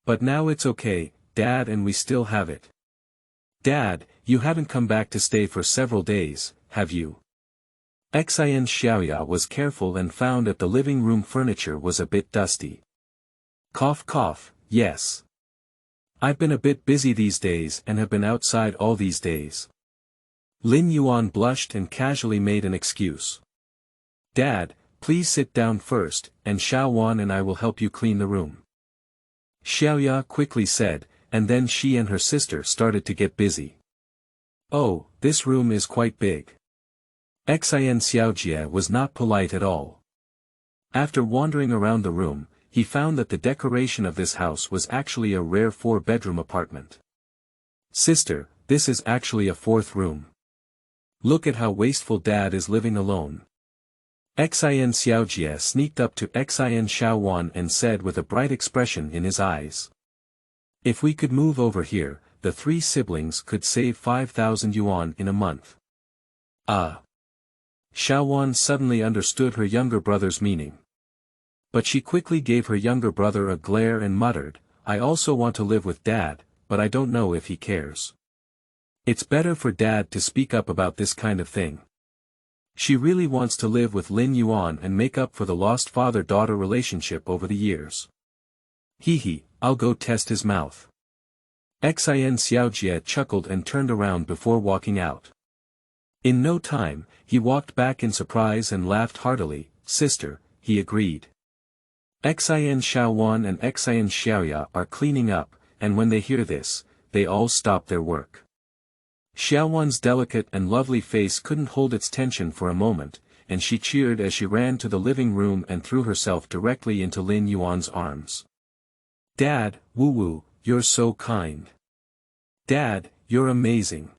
Speaker 1: But now it's okay, Dad, and we still have it. Dad, you haven't come back to stay for several days, have you? Xian Xiaoya was careful and found that the living room furniture was a bit dusty. Cough cough, yes. I've been a bit busy these days and have been outside all these days. Lin Yuan blushed and casually made an excuse. Dad, please sit down first, and Xiaowan and I will help you clean the room. Xiaoya quickly said, and then she and her sister started to get busy. Oh, this room is quite big. Xian Xiaojie was not polite at all. After wandering around the room, he found that the decoration of this house was actually a rare 4-bedroom apartment. Sister, this is actually a 4th room. Look at how wasteful Dad is living alone. Xian Xiaojie sneaked up to Xian Xiaowan and said with a bright expression in his eyes. If we could move over here, the 3 siblings could save 5,000 yuan in a month. Ah. Xiaowan suddenly understood her younger brother's meaning. But she quickly gave her younger brother a glare and muttered, I also want to live with Dad, but I don't know if he cares. It's better for Dad to speak up about this kind of thing. She really wants to live with Lin Yuan and make up for the lost father-daughter relationship over the years. Hee, I'll go test his mouth. Xin Xiaojie chuckled and turned around before walking out. In no time, he walked back in surprise and laughed heartily. Sister, he agreed. Xin Xiaowan and Xin Xiaoya are cleaning up, and when they hear this, they all stop their work. Xiaowan's delicate and lovely face couldn't hold its tension for a moment, and she cheered as she ran to the living room and threw herself directly into Lin Yuan's arms. Dad, woo-woo, you're so kind. Dad, you're amazing.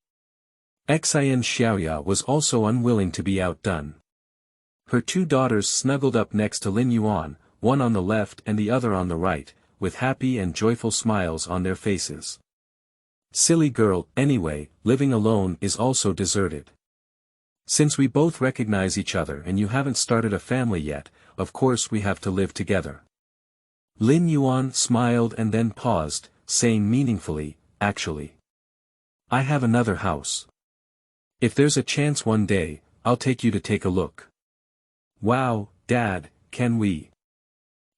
Speaker 1: Xin Xiaoya was also unwilling to be outdone. Her two daughters snuggled up next to Lin Yuan, one on the left and the other on the right, with happy and joyful smiles on their faces. Silly girl, anyway, living alone is also deserted. Since we both recognize each other and you haven't started a family yet, of course we have to live together. Lin Yuan smiled and then paused, saying meaningfully, actually. I have another house. If there's a chance one day, I'll take you to take a look. Wow, Dad, can we?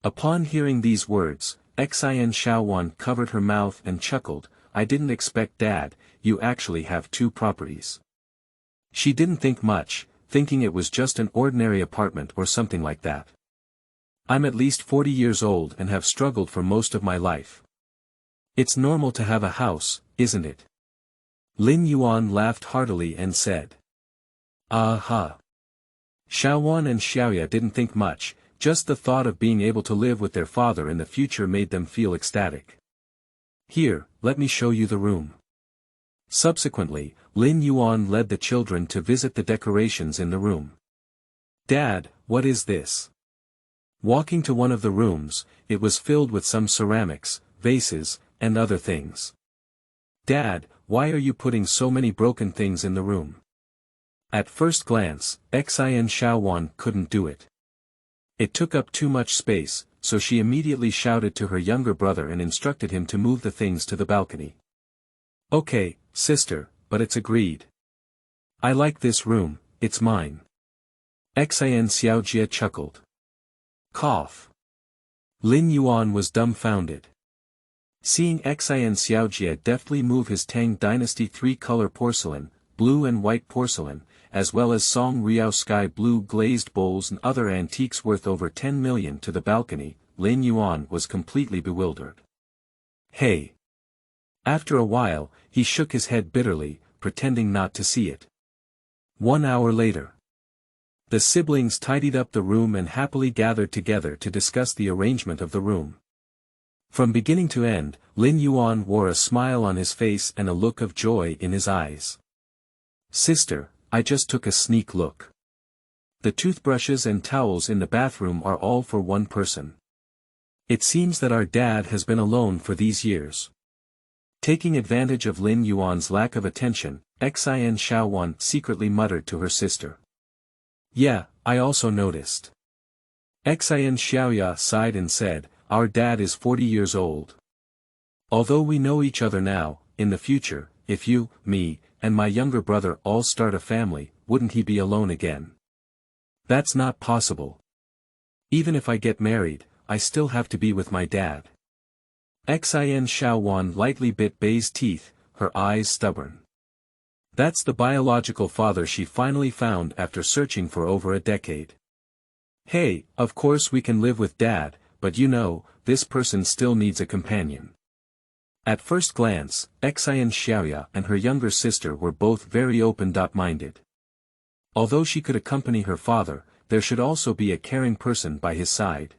Speaker 1: Upon hearing these words, Xin Xiaowan covered her mouth and chuckled, I didn't expect Dad, you actually have two properties. She didn't think much, thinking it was just an ordinary apartment or something like that. I'm at least 40 years old and have struggled for most of my life. It's normal to have a house, isn't it? Lin Yuan laughed heartily and said. Aha. Xiaowan and Xiaoya didn't think much, just the thought of being able to live with their father in the future made them feel ecstatic. Here, let me show you the room. Subsequently, Lin Yuan led the children to visit the decorations in the room. Dad, what is this? Walking to one of the rooms, it was filled with some ceramics, vases, and other things. Dad, why are you putting so many broken things in the room? At first glance, Xin Xiaowan couldn't do it. It took up too much space, so she immediately shouted to her younger brother and instructed him to move the things to the balcony. Okay, sister, but it's agreed. I like this room, it's mine. Xin Xiaojie chuckled. Cough. Lin Yuan was dumbfounded. Seeing Xin Xiaojie deftly move his Tang Dynasty 3-color porcelain, blue and white porcelain, as well as Song Riao sky blue glazed bowls and other antiques worth over 10 million to the balcony, Lin Yuan was completely bewildered. Hey! After a while, he shook his head bitterly, pretending not to see it. 1 hour later. The siblings tidied up the room and happily gathered together to discuss the arrangement of the room. From beginning to end, Lin Yuan wore a smile on his face and a look of joy in his eyes. Sister, I just took a sneak look. The toothbrushes and towels in the bathroom are all for one person. It seems that our dad has been alone for these years. Taking advantage of Lin Yuan's lack of attention, Xin Xiaowan secretly muttered to her sister. Yeah, I also noticed. Xin Xiaoya sighed and said, our dad is 40 years old. Although we know each other now, in the future, if you, me, and my younger brother all start a family, wouldn't he be alone again? That's not possible. Even if I get married, I still have to be with my dad. Xin Xiaowan lightly bit Bei's teeth, her eyes stubborn. That's the biological father she finally found after searching for over a decade. Hey, of course we can live with Dad, but you know, this person still needs a companion. At first glance, Xin Xiaoya and her younger sister were both very open-minded. Although she could accompany her father, there should also be a caring person by his side.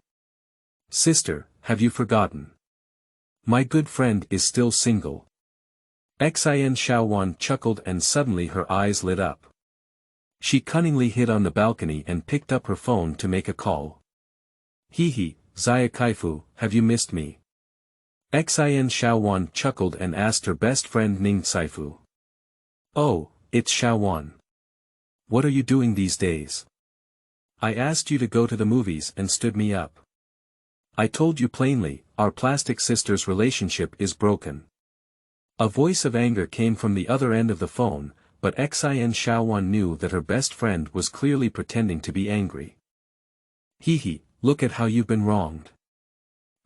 Speaker 1: Sister, have you forgotten? My good friend is still single. Xin Xiaowan chuckled and suddenly her eyes lit up. She cunningly hid on the balcony and picked up her phone to make a call. Hee, Zaya Kaifu, have you missed me? Xin Xiaowan chuckled and asked her best friend Ning Saifu. Oh, it's Xiaowan. What are you doing these days? I asked you to go to the movies and stood me up. I told you plainly, our plastic sister's relationship is broken. A voice of anger came from the other end of the phone, but Xiaowan knew that her best friend was clearly pretending to be angry. Hee, look at how you've been wronged.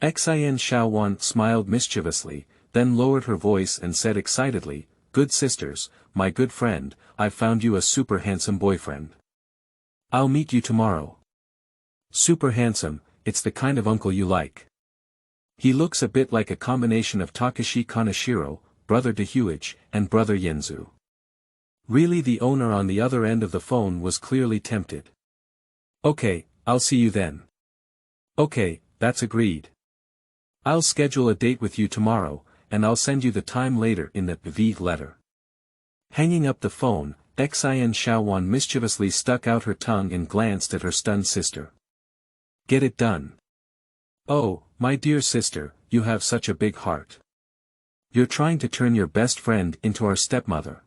Speaker 1: Xiaowan smiled mischievously, then lowered her voice and said excitedly, Good sisters, my good friend, I've found you a super handsome boyfriend. I'll meet you tomorrow. Super handsome, it's the kind of uncle you like. He looks a bit like a combination of Takashi Kaneshiro, brother to Huage, and brother Yenzu. Really, the owner on the other end of the phone was clearly tempted. Okay, I'll see you then. Okay, that's agreed. I'll schedule a date with you tomorrow, and I'll send you the time later in the VV letter. Hanging up the phone, Xiaowan mischievously stuck out her tongue and glanced at her stunned sister. Get it done. Oh, my dear sister, you have such a big heart. You're trying to turn your best friend into our stepmother.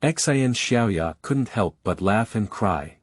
Speaker 1: Xiaoya couldn't help but laugh and cry.